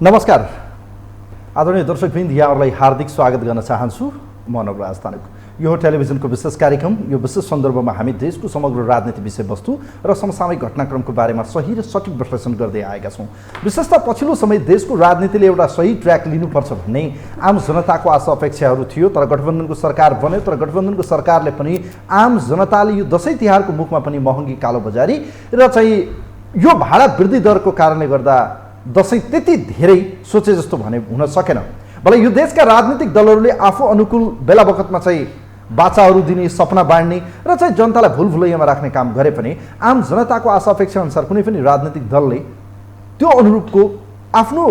नमस्कार आदरणीय दर्शकवृन्द, यहाँहरूलाई हार्दिक स्वागत गर्न चाहन्छु। म नवराज तानुक। यो टेलिभिजनको विशेष कार्यक्रम। यो विशेष सन्दर्भमा हामी देशको समग्र राजनीति विषयवस्तु र समसामयिक घटनाक्रमको बारेमा सही र सटीक विश्लेषण गर्दै आएका छौँ। विशेषतः पछिल्लो समय देशको राजनीतिले एउटा सही ट्र्याक लिनुपर्छ भन्ने आम जनताको आशा अपेक्षाहरू थियो, तर गठबन्धनको सरकार बन्यो। तर गठबन्धनको सरकारले पनि आम जनताले यो दसैँ तिहारको मुखमा पनि महँगी कालोबजारी र चाहिँ यो भाडा वृद्धि दरको कारणले गर्दा दसैँ त्यति धेरै सोचे जस्तो भने हुन सकेन। भले यो देशका राजनीतिक दलहरूले आफू अनुकूल बेला बखतमा चाहिँ बाचाहरू दिने, सपना बाँड्ने र चाहिँ जनतालाई भुलभुलैयामा राख्ने काम गरे पनि आम जनताको आशा अपेक्षा अनुसार कुनै पनि राजनीतिक दलले त्यो अनुरूपको आफ्नो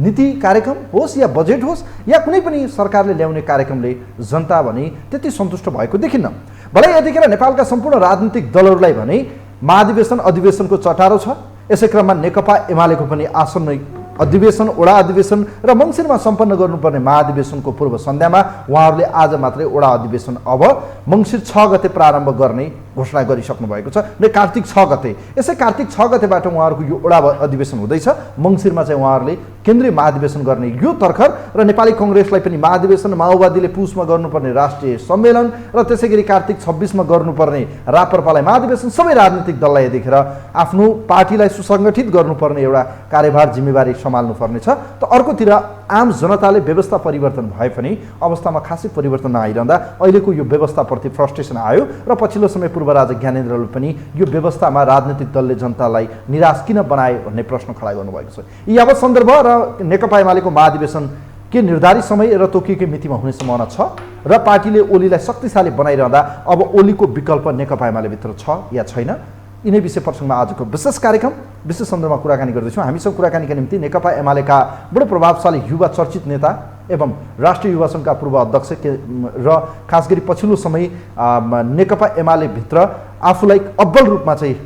नीति कार्यक्रम होस् या बजेट होस् या कुनै पनि सरकारले ल्याउने कार्यक्रमले जनता भने त्यति सन्तुष्ट भएको देखिन्न। भले यतिखेर नेपालका सम्पूर्ण राजनीतिक दलहरूलाई भने महाधिवेशन अधिवेशनको चटारो छ। यसै क्रममा नेकपा एमालेको पनि आसन्न अधिवेशन, वडा अधिवेशन र मङ्सिरमा सम्पन्न गर्नुपर्ने महाधिवेशनको पूर्व सन्ध्यामा उहाँहरूले आज मात्रै वडा अधिवेशन अब मङ्सिर 6 गते प्रारम्भ गर्ने घोषणा गरिसक्नु भएको छ। र कार्तिक 6 गते, यसै कार्तिक 6 गतेबाट उहाँहरूको यो वडा अधिवेशन हुँदैछ। मङ्सिरमा चाहिँ उहाँहरूले केन्द्रीय महाधिवेशन गर्ने यो तर्खर र नेपाली कङ्ग्रेसलाई पनि महाधिवेशन, माओवादीले पुसमा गर्नुपर्ने राष्ट्रिय सम्मेलन र त्यसै गरी कार्तिक 26 मा गर्नुपर्ने राप्रपालाई महाधिवेशन, सबै राजनीतिक दललाई देखेर आफ्नो पार्टीलाई सुसङ्गठित गर्नुपर्ने एउटा कार्यभार जिम्मेवारी सम्हाल्नु पर्नेछ। त अर्कोतिर आम जनताले व्यवस्था परिवर्तन भए पनि अवस्थामा खासै परिवर्तन नआइरहँदा अहिलेको यो व्यवस्थाप्रति फ्रस्ट्रेसन आयो र पछिल्लो समय पूर्व राजा ज्ञानेन्द्रले पनि यो व्यवस्थामा राजनीतिक दलले जनतालाई निराश किन बनाए भन्ने प्रश्न खडा गर्नुभएको छ। यी अब सन्दर्भ र नेकपा एमालेको महाधिवेशन के निर्धारित समय र तोकिएकै मितिमा हुने सम्भावना छ र पार्टीले ओलीलाई शक्तिशाली बनाइरहँदा अब ओलीको विकल्प नेकपा एमालेभित्र छ या छैन, यिनै विषय प्रसङ्गमा आजको विशेष कार्यक्रम विशेष सन्दर्भमा कुराकानी गर्दैछौँ। हामीसँग कुराकानीका निम्ति नेकपा एमालेका बडो प्रभावशाली युवा चर्चित नेता एवं राष्ट्रिय युवा सङ्घका पूर्व अध्यक्ष र खास गरी पछिल्लो समय नेकपा एमालेभित्र आफूलाई अब्बल रूपमा चाहिँ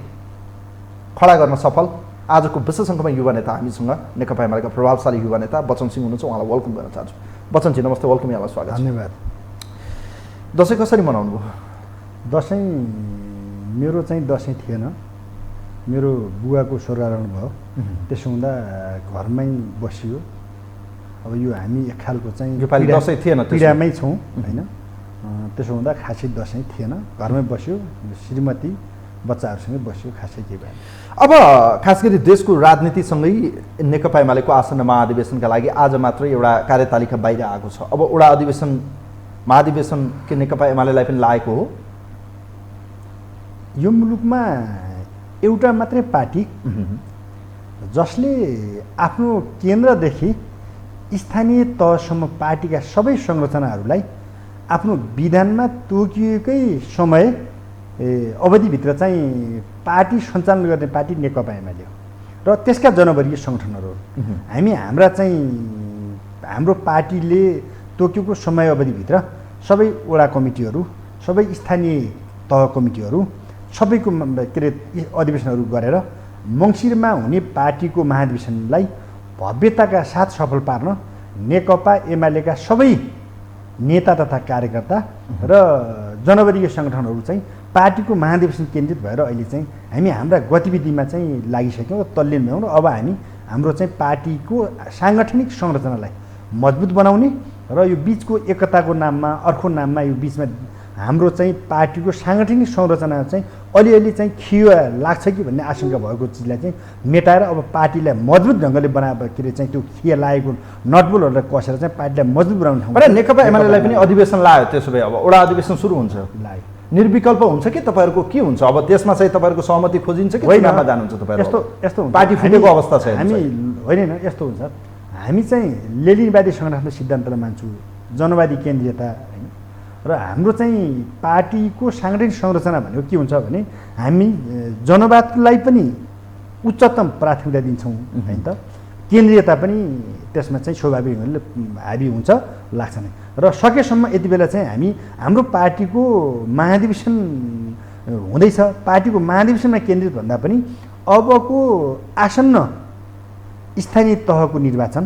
खडा गर्न सफल आजको विशेष अङ्कमा युवा नेता हामीसँग नेकपा एमालेका प्रभावशाली युवा नेता बच्चन सिंह हुनुहुन्छ। उहाँलाई वेलकम गर्न चाहन्छु। बच्चनजी नमस्ते, वेलकम, यहाँलाई स्वागत। धन्यवाद। दसैँ कसरी मनाउनु भयो? दसैँ मेरो चाहिँ दसैँ थिएन, मेरो बुवाको स्वर्गारोहण भयो। त्यसो हुँदा घरमै बसियो। अब यो हामी एक खालको चाहिँ योपालि दसैँ थिएन, पीडामै छौँ होइन। त्यसो हुँदा खासै दसैँ थिएन, घरमै बस्यो, श्रीमती बच्चाहरूसँगै बस्यो, खासै केही भएन। अब खास गरी देशको राजनीतिसँगै नेकपा एमालेको आसन्न महाधिवेशनका लागि आज मात्रै एउटा कार्यतालिका बाहिर आएको छ। अब वडा अधिवेशन महाधिवेशन के नेकपा एमालेलाई पनि लागेको हो? यो मुलुकमा एउटा मात्रै पार्टी जसले आफ्नो केन्द्रदेखि स्थानीय तहसम्म पार्टीका सबै संरचनाहरूलाई आफ्नो विधानमा तोकिएकै समय अवधिभित्र चाहिँ पार्टी सञ्चालन गर्ने पार्टी नेकपा एमाले हो र त्यसका जनवर्गीय सङ्गठनहरू हो। हाम्रो पार्टीले तोकिएको समय अवधिभित्र सबै वडा कमिटीहरू, सबै स्थानीय तह कमिटीहरू सबैको के अरे अधिवेशनहरू गरेर मङ्सिरमा हुने पार्टीको महाधिवेशनलाई भव्यताका साथ सफल पार्न नेकपा एमालेका सबै नेता तथा कार्यकर्ता र जनवर्गीय सङ्गठनहरू चाहिँ पार्टीको महाधिवेशन केन्द्रित भएर अहिले चाहिँ हामी हाम्रा गतिविधिमा चाहिँ लागिसक्यौँ र तल्लीन भयौँ। र अब हामी हाम्रो चाहिँ पार्टीको साङ्गठनिक संरचनालाई मजबुत बनाउने र यो बिचको एकताको नाममा, अर्को नाममा यो बिचमा हाम्रो चाहिँ पार्टीको साङ्गठनिक संरचना चाहिँ अलिअलि चाहिँ खियो लाग्छ कि भन्ने आशंका भएको चिजलाई चाहिँ मेटाएर अब पार्टीलाई मजबुत ढङ्गले के अरे चाहिँ त्यो खिया लागेको नटबोलहरूलाई कसेर चाहिँ पार्टीलाई मजबुत बनाउने ठाउँ। नेकपा एमालेलाई पनि अधिवेशन लाग्यो, त्यसो भए अब वडा अधिवेशन सुरु हुन्छ, लाग्यो। निर्विकल्प हुन्छ कि तपाईँहरूको के हुन्छ? अब त्यसमा चाहिँ तपाईँहरूको सहमति खोजिन्छ कि चुनावमा जानुहुन्छ तपाईँहरू? यस्तो पार्टी फुटेको अवस्था छ हामी होइन, यस्तो हुन्छ। हामी चाहिँ लेनिनवादी सङ्गठनको सिद्धान्तलाई मान्छौँ, जनवादी केन्द्रीयता होइन। र हाम्रो चाहिँ पार्टीको साङ्गठनिक संरचना भनेको के हुन्छ भने हामी जनवादलाई पनि उच्चतम प्राथमिकता दिन्छौँ होइन त, केन्द्रीयता पनि त्यसमा चाहिँ स्वाभाविक हाबी हुन्छ लाग्छ नै। र सकेसम्म यति बेला चाहिँ हामी हाम्रो पार्टीको महाधिवेशन हुँदैछ, पार्टीको महाधिवेशनमा केन्द्रित भन्दा पनि अबको आसन्न स्थानीय तहको निर्वाचन,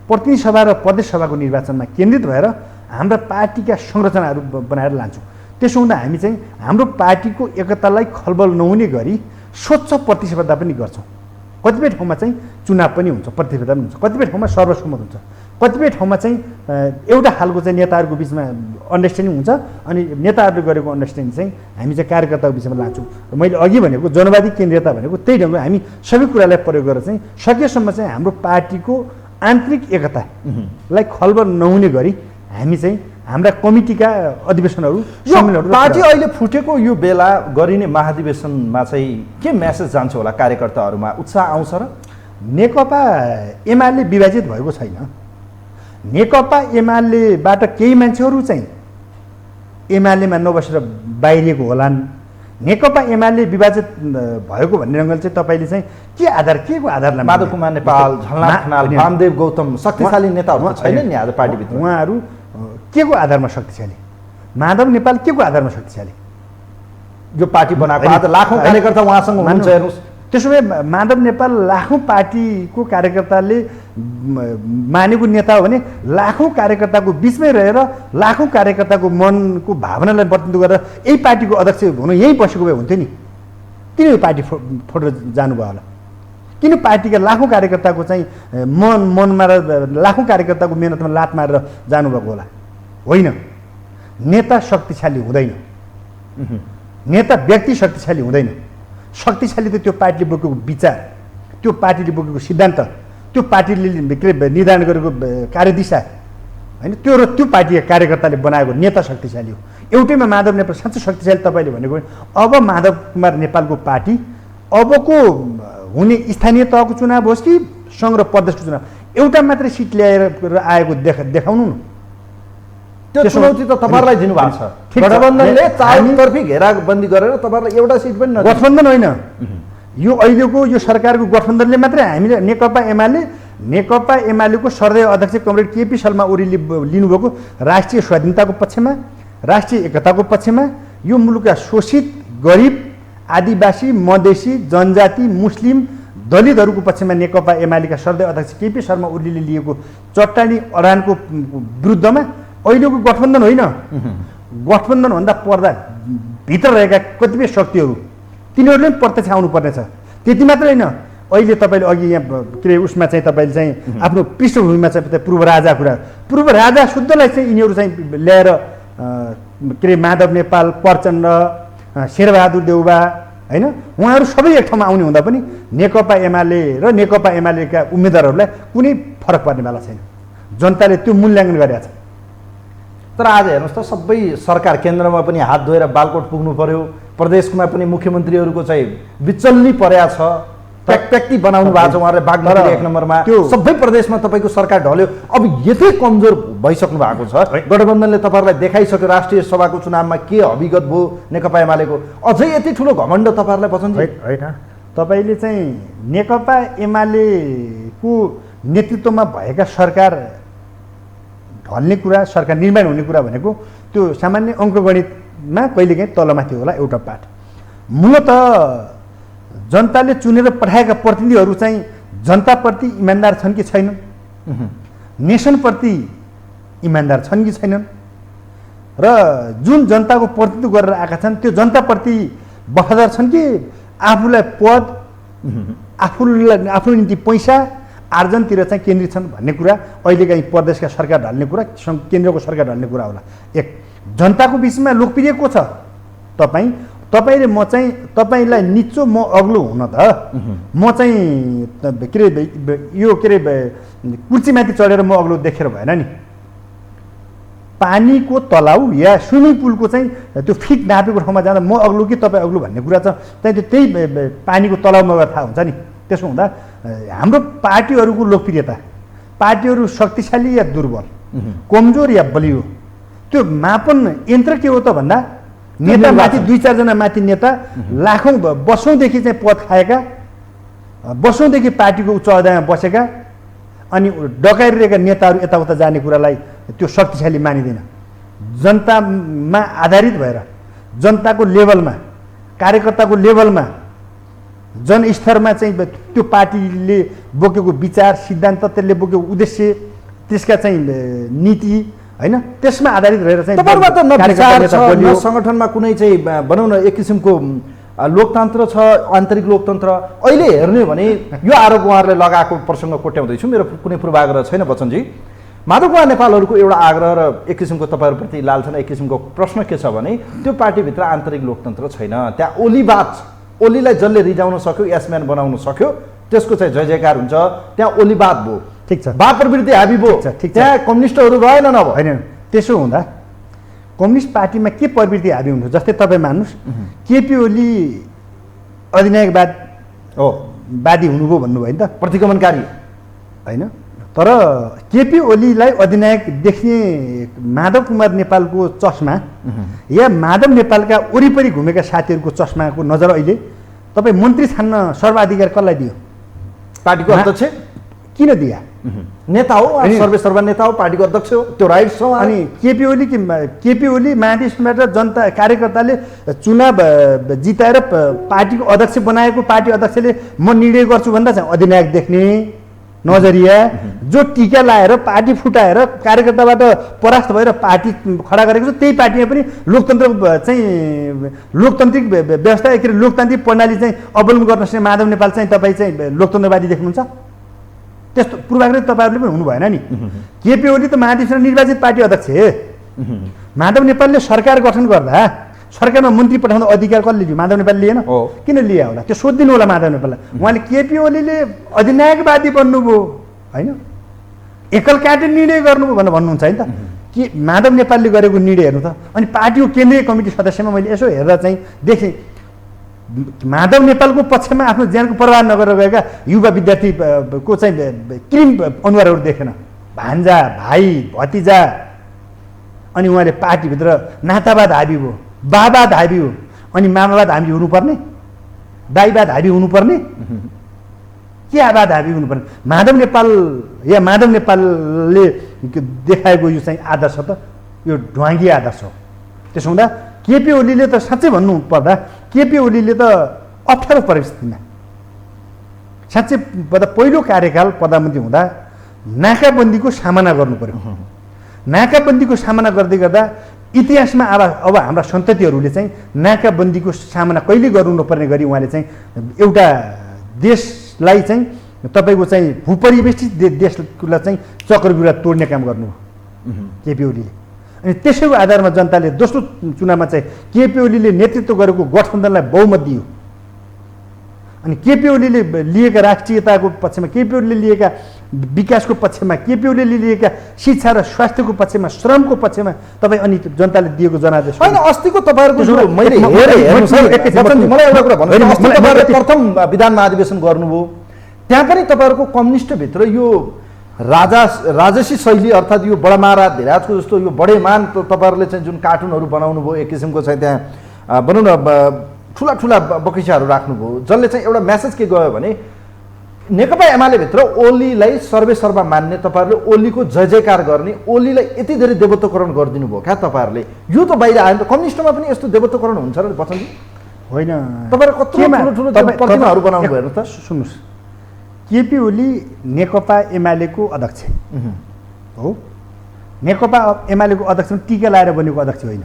प्रतिनिधि सभा र प्रदेश सभाको निर्वाचनमा केन्द्रित भएर हाम्रा पार्टीका संरचनाहरू बनाएर लान्छौँ। त्यसो हुँदा हामी चाहिँ हाम्रो पार्टीको एकतालाई खलबल नहुने गरी स्वच्छ प्रतिस्पर्धा पनि गर्छौँ। कतिपय ठाउँमा चाहिँ चुनाव पनि हुन्छ, प्रतिस्पर्धा पनि हुन्छ, कतिपय ठाउँमा सर्वसम्मत हुन्छ, कतिपय ठाउँमा चाहिँ एउटा खालको चाहिँ नेताहरूको बिचमा अन्डरस्ट्यान्डिङ हुन्छ अनि नेताहरूले गरेको अन्डरस्ट्यान्डिङ चाहिँ हामी चाहिँ कार्यकर्ताको बिचमा लान्छौँ। र मैले अघि भनेको जनवादी केन्द्रीयता भनेको त्यही ढङ्गले हामी सबै कुरालाई प्रयोग गरेर चाहिँ सकेसम्म चाहिँ हाम्रो पार्टीको आन्तरिक एकतालाई खलबल नहुने गरी हामी चाहिँ हाम्रा कमिटीका अधिवेशनहरू सम्मेलनहरू पार्टी अहिले फुटेको यो बेला गरिने महाधिवेशनमा चाहिँ के मेसेज जान्छ होला कार्यकर्ताहरूमा, उत्साह आउँछ र? नेकपा एमाले विभाजित भएको छैन। नेकपा एमालेबाट केही मान्छेहरू चाहिँ एमालेमा नबसेर बाहिरिएको होलान्। नेकपा एमाले विभाजित भएको भन्ने रङ्गले चाहिँ तपाईँले चाहिँ के को आधारमा? माधव कुमार नेपाल, झलनाथ खनाल, वामदेव गौतम शक्तिशाली नेताहरू छैनन् नि आज पार्टीभित्र। उहाँहरू के को आधारमा शक्तिशाली? माधव नेपाल के को आधारमा शक्तिशाली? यो पार्टी बनाएको आज लाखौँ कार्यकर्ता उहाँसँग हुनुहुन्छ हेर्नुहोस्। त्यसो भए माधव नेपाल लाखौँ पार्टीको कार्यकर्ताले मानेको नेता हो भने लाखौँ कार्यकर्ताको बिचमै रहेर लाखौँ कार्यकर्ताको मनको भावनालाई प्रतिनिधित्व गरेर यही पार्टीको अध्यक्ष हुनु यहीँ बसेको भए हुन्थ्यो नि। किन यो पार्टी फोटेर जानुभयो होला? किन पार्टीका लाखौँ कार्यकर्ताको चाहिँ मनमा र लाखौँ कार्यकर्ताको मेहनतमा लात मारेर जानुभएको होला? होइन, नेता शक्तिशाली हुँदैन, नेता व्यक्ति शक्तिशाली हुँदैन। शक्तिशाली त त्यो पार्टीले बोकेको विचार, त्यो पार्टीले बोकेको सिद्धान्त, त्यो पार्टीले निर्धारण गरेको कार्यदिशा होइन, त्यो र त्यो पार्टीका कार्यकर्ताले बनाएको नेता शक्तिशाली हो। एउटैमा माधव नेपाल साँच्चै शक्तिशाली तपाईँले भनेको अब माधव कुमार नेपालको पार्टी अबको हुने स्थानीय तहको चुनाव होस् कि सङ्घ र प्रदेशको चुनाव एउटा मात्रै सिट ल्याएर आएको देखाउनु न। त्यो चुनौती त तपाईँहरूलाई दिनुभएको छ। गठबन्धनले चारतर्फी घेराबन्दी गरेर तपाईँहरूलाई एउटा सिट पनि नदियो। गठबन्धन होइन, यो अहिलेको यो सरकारको गठबन्धनले मात्रै हामीले नेकपा एमालेको सर्दै अध्यक्ष कमरेड केपी शर्मा ओलीले लिनुभएको राष्ट्रिय स्वाधीनताको पक्षमा, राष्ट्रिय एकताको पक्षमा, यो मुलुकका शोषित गरिब आदिवासी मधेसी जनजाति मुस्लिम दलितहरूको पक्षमा नेकपा एमालेका सर्दै अध्यक्ष केपी शर्मा ओलीले लिएको चट्टानी अडानको विरुद्धमा अहिलेको गठबन्धन होइन, गठबन्धनभन्दा पर्दा भित्र रहेका कतिपय शक्तिहरू तिनीहरूले पनि प्रत्यक्ष आउनुपर्नेछ। त्यति मात्रै होइन, अहिले तपाईँले अघि यहाँ के अरे उसमा चाहिँ तपाईँले चाहिँ आफ्नो पृष्ठभूमिमा चाहिँ पूर्व राजा शुद्धलाई चाहिँ यिनीहरू चाहिँ ल्याएर के अरे माधव नेपाल, प्रचण्ड, शेरबहादुर देउबा होइन, उहाँहरू सबै एक ठाउँमा आउने हुँदा पनि नेकपा एमाले र नेकपा एमालेका उम्मेदवारहरूलाई कुनै फरक पर्नेवाला छैन। जनताले त्यो मूल्याङ्कन गरेका छ। तर आज हेर्नुहोस् त सबै सरकार केन्द्रमा पनि हात धोएर बालकोट पुग्नु पर्यो, प्रदेशमा पनि मुख्यमन्त्रीहरूको चाहिँ विचल्नी परेको छ, व्यक्ति बनाउनु भएको छ उहाँहरूले। बागमती 1 नम्बरमा सबै प्रदेशमा तपाईँको सरकार ढल्यो। अब यति कमजोर भइसक्नु भएको छ, गठबन्धनले तपाईँहरूलाई देखाइसक्यो राष्ट्रिय सभाको चुनावमा के अभिगत भयो नेकपा एमालेको, अझै यति ठुलो घमण्ड तपाईँहरूलाई बचन्छ होइन? तपाईँले चाहिँ नेकपा एमालेको नेतृत्वमा भएका सरकार ढल्ने कुरा, सरकार निर्माण हुने कुरा भनेको त्यो सामान्य अङ्कगणितमा कहिलेकाहीँ तलमाथि होला एउटा पाठ। मूलत जनताले चुनेर पठाएका प्रतिनिधिहरू चाहिँ जनताप्रति इमान्दार छन् कि छैनन्, नेसनप्रति इमान्दार छन् कि छैनन्, र जुन जनताको प्रतिनिधित्व गरेर आएका छन् त्यो जनताप्रति वफादार छन् कि आफूलाई पद, आफ्नो निम्ति पैसा आर्जनतिर चाहिँ केन्द्रित छन् भन्ने कुरा अहिलेका प्रदेशका सरकार ढल्ने कुरा, केन्द्रको सरकार ढल्ने कुरा होला। एक, जनताको बिचमा लोकप्रिय को छ? तपाईँले म चाहिँ तपाईँलाई निचो म अग्लो हुन त म चाहिँ के अरे यो के अरे कुर्सीमाथि चढेर म अग्लो देखेर भएन नि। पानीको तलाउ या स्विमिङ पुलको चाहिँ त्यो फिट नापेको ठाउँमा जाँदा म अग्लो कि तपाईँ अग्लो भन्ने कुरा चाहिँ त्यही पानीको तलाउमा गएर थाहा हुन्छ नि। त्यसो हुँदा हाम्रो पार्टीहरूको लोकप्रियता, पार्टीहरू शक्तिशाली या दुर्बल, कमजोर या बलियो, त्यो मापन यन्त्र के हो त भन्दा नेता माथि 2-4 जना माथि नेता लाखौँ वर्षौँदेखि चाहिँ पद खाएका, वर्षौँदेखि पार्टीको उच्च अहदामा बसेका अनि डकाइरहेका नेताहरू यताउता जाने कुरालाई त्यो शक्तिशाली मानिँदैन। जनतामा आधारित भएर जनताको लेभलमा, कार्यकर्ताको लेभलमा, जनस्तरमा चाहिँ त्यो पार्टीले बोकेको विचार सिद्धान्त, त्यसले बोकेको उद्देश्य, त्यसका चाहिँ नीति होइन, त्यसमा आधारित रहेर चाहिँ तपाईँहरूमा त न विचार छ न सङ्गठनमा कुनै चाहिँ भनौँ न एक किसिमको लोकतन्त्र छ, आन्तरिक लोकतन्त्र। अहिले हेर्ने भने यो आरोप उहाँहरूले लगाएको प्रसङ्ग कोट्याउँदैछु, मेरो कुनै पूर्वाग्रह छैन बच्चनजी। माधव कुमार नेपालहरूको एउटा आग्रह र एक किसिमको तपाईँहरूप्रति लालछना, एक किसिमको प्रश्न के छ भने त्यो पार्टीभित्र आन्तरिक लोकतन्त्र छैन। त्यहाँ ओलीलाई जसले रिजाउन सक्यो, यसम्यान बनाउन सक्यो, त्यसको चाहिँ जय जयकार हुन्छ। त्यहाँ ओलीवाद भयो, ठिक छ, बा प्रवृत्ति हाबी भयो, त्यहाँ कम्युनिस्टहरू रहेन नभए होइन। त्यसो हुँदा कम्युनिस्ट पार्टीमा के प्रवृत्ति हाबी हुन्छ? जस्तै तपाईँ मान्नुहोस् केपी ओली अधिनायकवाद हो, वादी हुनुभयो भन्नुभयो नि त, प्रतिगमनकारी होइन। तर केपी ओलीलाई अधिनायक देख्ने माधव कुमार नेपालको चस्मा या माधव नेपालका वरिपरि घुमेका साथीहरूको चस्माको नजर अहिले तपाईँ मन्त्री छान्न सर्वाधिकार कसलाई दियो? पार्टीको अध्यक्ष किन दिया? नेता हो, सर्वेसर्वा नेता हो, पार्टीको अध्यक्ष हो, त्यो राइट्स छ। अनि केपी ओली महादेशबाट जनता कार्यकर्ताले चुनाव जिताएर पार्टीको अध्यक्ष बनाएको पार्टी अध्यक्षले म निर्णय गर्छु भन्दा चाहिँ अधिनायक देख्ने नजरिया, जो टिका लाएर पार्टी फुटाएर कार्यकर्ताबाट परास्त भएर पार्टी खडा गरेको छ, त्यही पार्टीमा पनि लोकतन्त्र चाहिँ लोकतान्त्रिक व्यवस्था के अरे लोकतान्त्रिक प्रणाली चाहिँ अवलम्बन गर्न सक्ने माधव नेपाल चाहिँ तपाईँ चाहिँ लोकतन्त्रवादी देख्नुहुन्छ? त्यस्तो पूर्वाग्रह तपाईँहरूले पनि हुनु भएन नि। केपी ओली त महादेशमा निर्वाचित पार्टी अध्यक्ष, माधव नेपालले सरकार गठन गर्दा सरकारमा मन्त्री पठाउँदा अधिकार कसले लियो? माधव नेपालले लिएन? किन लिया होला? त्यो सोधिदिनु होला माधव नेपाललाई। उहाँले केपी ओलीले अधिनायकवादी बन्नुभयो होइन, एकल काटे निर्णय गर्नुभयो भनेर भन्नुहुन्छ है त। के माधव नेपालले गरेको निर्णय हेर्नु त। अनि पार्टीको केन्द्रीय कमिटी सदस्यमा मैले यसो हेर्दा चाहिँ देखेँ माधव नेपालको पक्षमा आफ्नो ज्यानको प्रवाह नगरेर गएका युवा विद्यार्थीको चाहिँ क्रिम अनुहारहरू देखेन, भान्जा भाइ भतिजा। अनि उहाँले पार्टीभित्र नातावाद हाबी भयो, बाबाद हाबी हो, अनि मामावाद हाबी हुनुपर्ने, दाइवाद हाबी हुनुपर्ने, के आवाद हाबी हुनुपर्ने? माधव नेपाल या माधव नेपालले देखाएको यो चाहिँ आदर्श त यो ढुवाङ्गी आदर्श हो। त्यसो हुँदा केपी ओलीले त साँच्चै भन्नुपर्दा केपी ओलीले त अप्ठ्यारो परिस्थितिमा साँच्चै पहिलो कार्यकाल प्रधानमन्त्री हुँदा नाकाबन्दीको सामना गर्नु पर्यो। नाकाबन्दीको सामना गर्दै गर्दा इतिहासमा अब हाम्रा सन्ततिहरूले चाहिँ नाकाबन्दीको सामना कहिले गर्नु नपर्ने गरी उहाँले चाहिँ एउटा देशलाई चाहिँ तपाईँको चाहिँ भूपरिवेष्टित देशलाई चाहिँ चक्रव्यूह तोड्ने काम गर्नुभयो केपी ओलीले। अनि त्यसैको आधारमा जनताले दोस्रो चुनावमा चाहिँ केपी ओलीले नेतृत्व गरेको गठबन्धनलाई बहुमत दियो। अनि केपी ओलीले लिएका राष्ट्रियताको पक्षमा, केपी ओलीले लिएका विकासको पक्षमा, केपी ओलीले लिएका शिक्षा र स्वास्थ्यको पक्षमा, श्रमको पक्षमा तपाईँ अनि जनताले दिएको जनादेश होइन। अस्तिको तपाईँहरूको जो मैले मलाई एउटा कुरा भन्नु, तपाईँहरूले प्रथम विधान महाधिवेशन गर्नुभयो, त्यहाँ पनि तपाईँहरूको कम्युनिस्टभित्र यो राजसी शैली अर्थात् यो बडामारा धिराजको जस्तो यो बडेमान तपाईँहरूले चाहिँ जुन कार्टुनहरू बनाउनु भयो, एक किसिमको चाहिँ त्यहाँ भनौँ न ठुला ठुला बगैँचाहरू राख्नुभयो, जसले चाहिँ एउटा मेसेज के गयो भने नेकपा एमालेभित्र ओलीलाई सर्वेसर्वा मान्ने, तपाईँहरूले ओलीको जय जयकार गर्ने, ओलीलाई यति धेरै देवत्वकरण गरिदिनु भयो क्या तपाईँहरूले? यो त बाहिर आयो नि त। कम्युनिस्टमा पनि यस्तो देवत्वकरण हुन्छ र बच्चनजी? होइन, तपाईँहरू कत्रो ठुलो ठुलो प्रतिमाहरू बनाउनु भयो त। सुन्नुहोस्, केपी ओली नेकपा एमालेको अध्यक्ष हो, नेकपा एमालेको अध्यक्ष टिका लाएर बनेको अध्यक्ष होइन।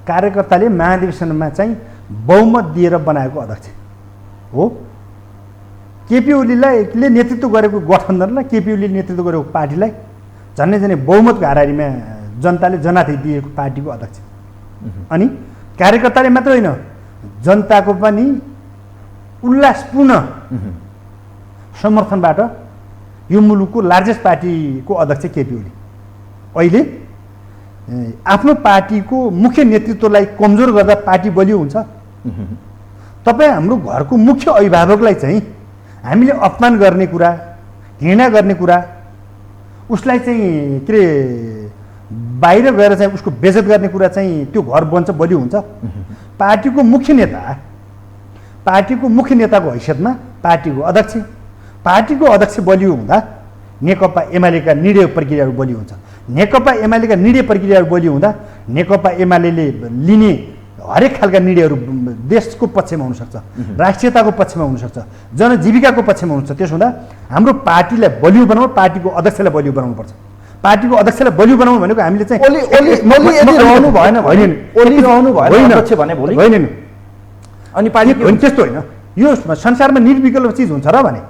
कार्यकर्ताले महाधिवेशनमा चाहिँ बहुमत दिएर बनाएको अध्यक्ष हो। केपी ओलीले नेतृत्व गरेको गठबन्धनलाई, केपी ओलीले नेतृत्व गरेको पार्टीलाई झन्डै झन्डै बहुमतको हाराहारीमा जनताले जनादेश दिएको पार्टीको अध्यक्ष। अनि कार्यकर्ताले मात्र होइन, जनताको पनि उल्लासपूर्ण समर्थनबाट यो मुलुकको लार्जेस्ट पार्टीको अध्यक्ष केपी ओली अहिले आफ्नो पार्टीको मुख्य नेतृत्वलाई कमजोर गर्दा पार्टी बलियो हुन्छ। तपाईँ हाम्रो घरको मुख्य अभिभावकलाई चाहिँ हामीले अपमान गर्ने कुरा, घृणा गर्ने कुरा, उसलाई चाहिँ के अरे बाहिर गएर चाहिँ उसको बेइज्जत गर्ने कुरा चाहिँ त्यो घर बन्छ, बलियो हुन्छ। पार्टीको मुख्य नेताको हैसियतमा पार्टीको अध्यक्ष बलियो हुँदा नेकपा एमालेका निर्णय प्रक्रियाहरू बलियो हुन्छ। नेकपा एमालेका निर्णय प्रक्रियाहरू बलियो हुँदा नेकपा एमालेले लिने हरेक खालका निर्णयहरू देशको पक्षमा हुनसक्छ, राष्ट्रियताको पक्षमा हुनसक्छ, जनजीविकाको पक्षमा हुनसक्छ। त्यसो हुँदा हाम्रो पार्टीलाई बलियो बनाउनु, पार्टीको अध्यक्षलाई बलियो बनाउनुपर्छ। पार्टीको अध्यक्षलाई बलियो बनाउनु भनेको हामीले चाहिँ अनि पार्टी होइन त्यस्तो होइन। यो संसारमा निर्विकल्प चिज हुन्छ र भने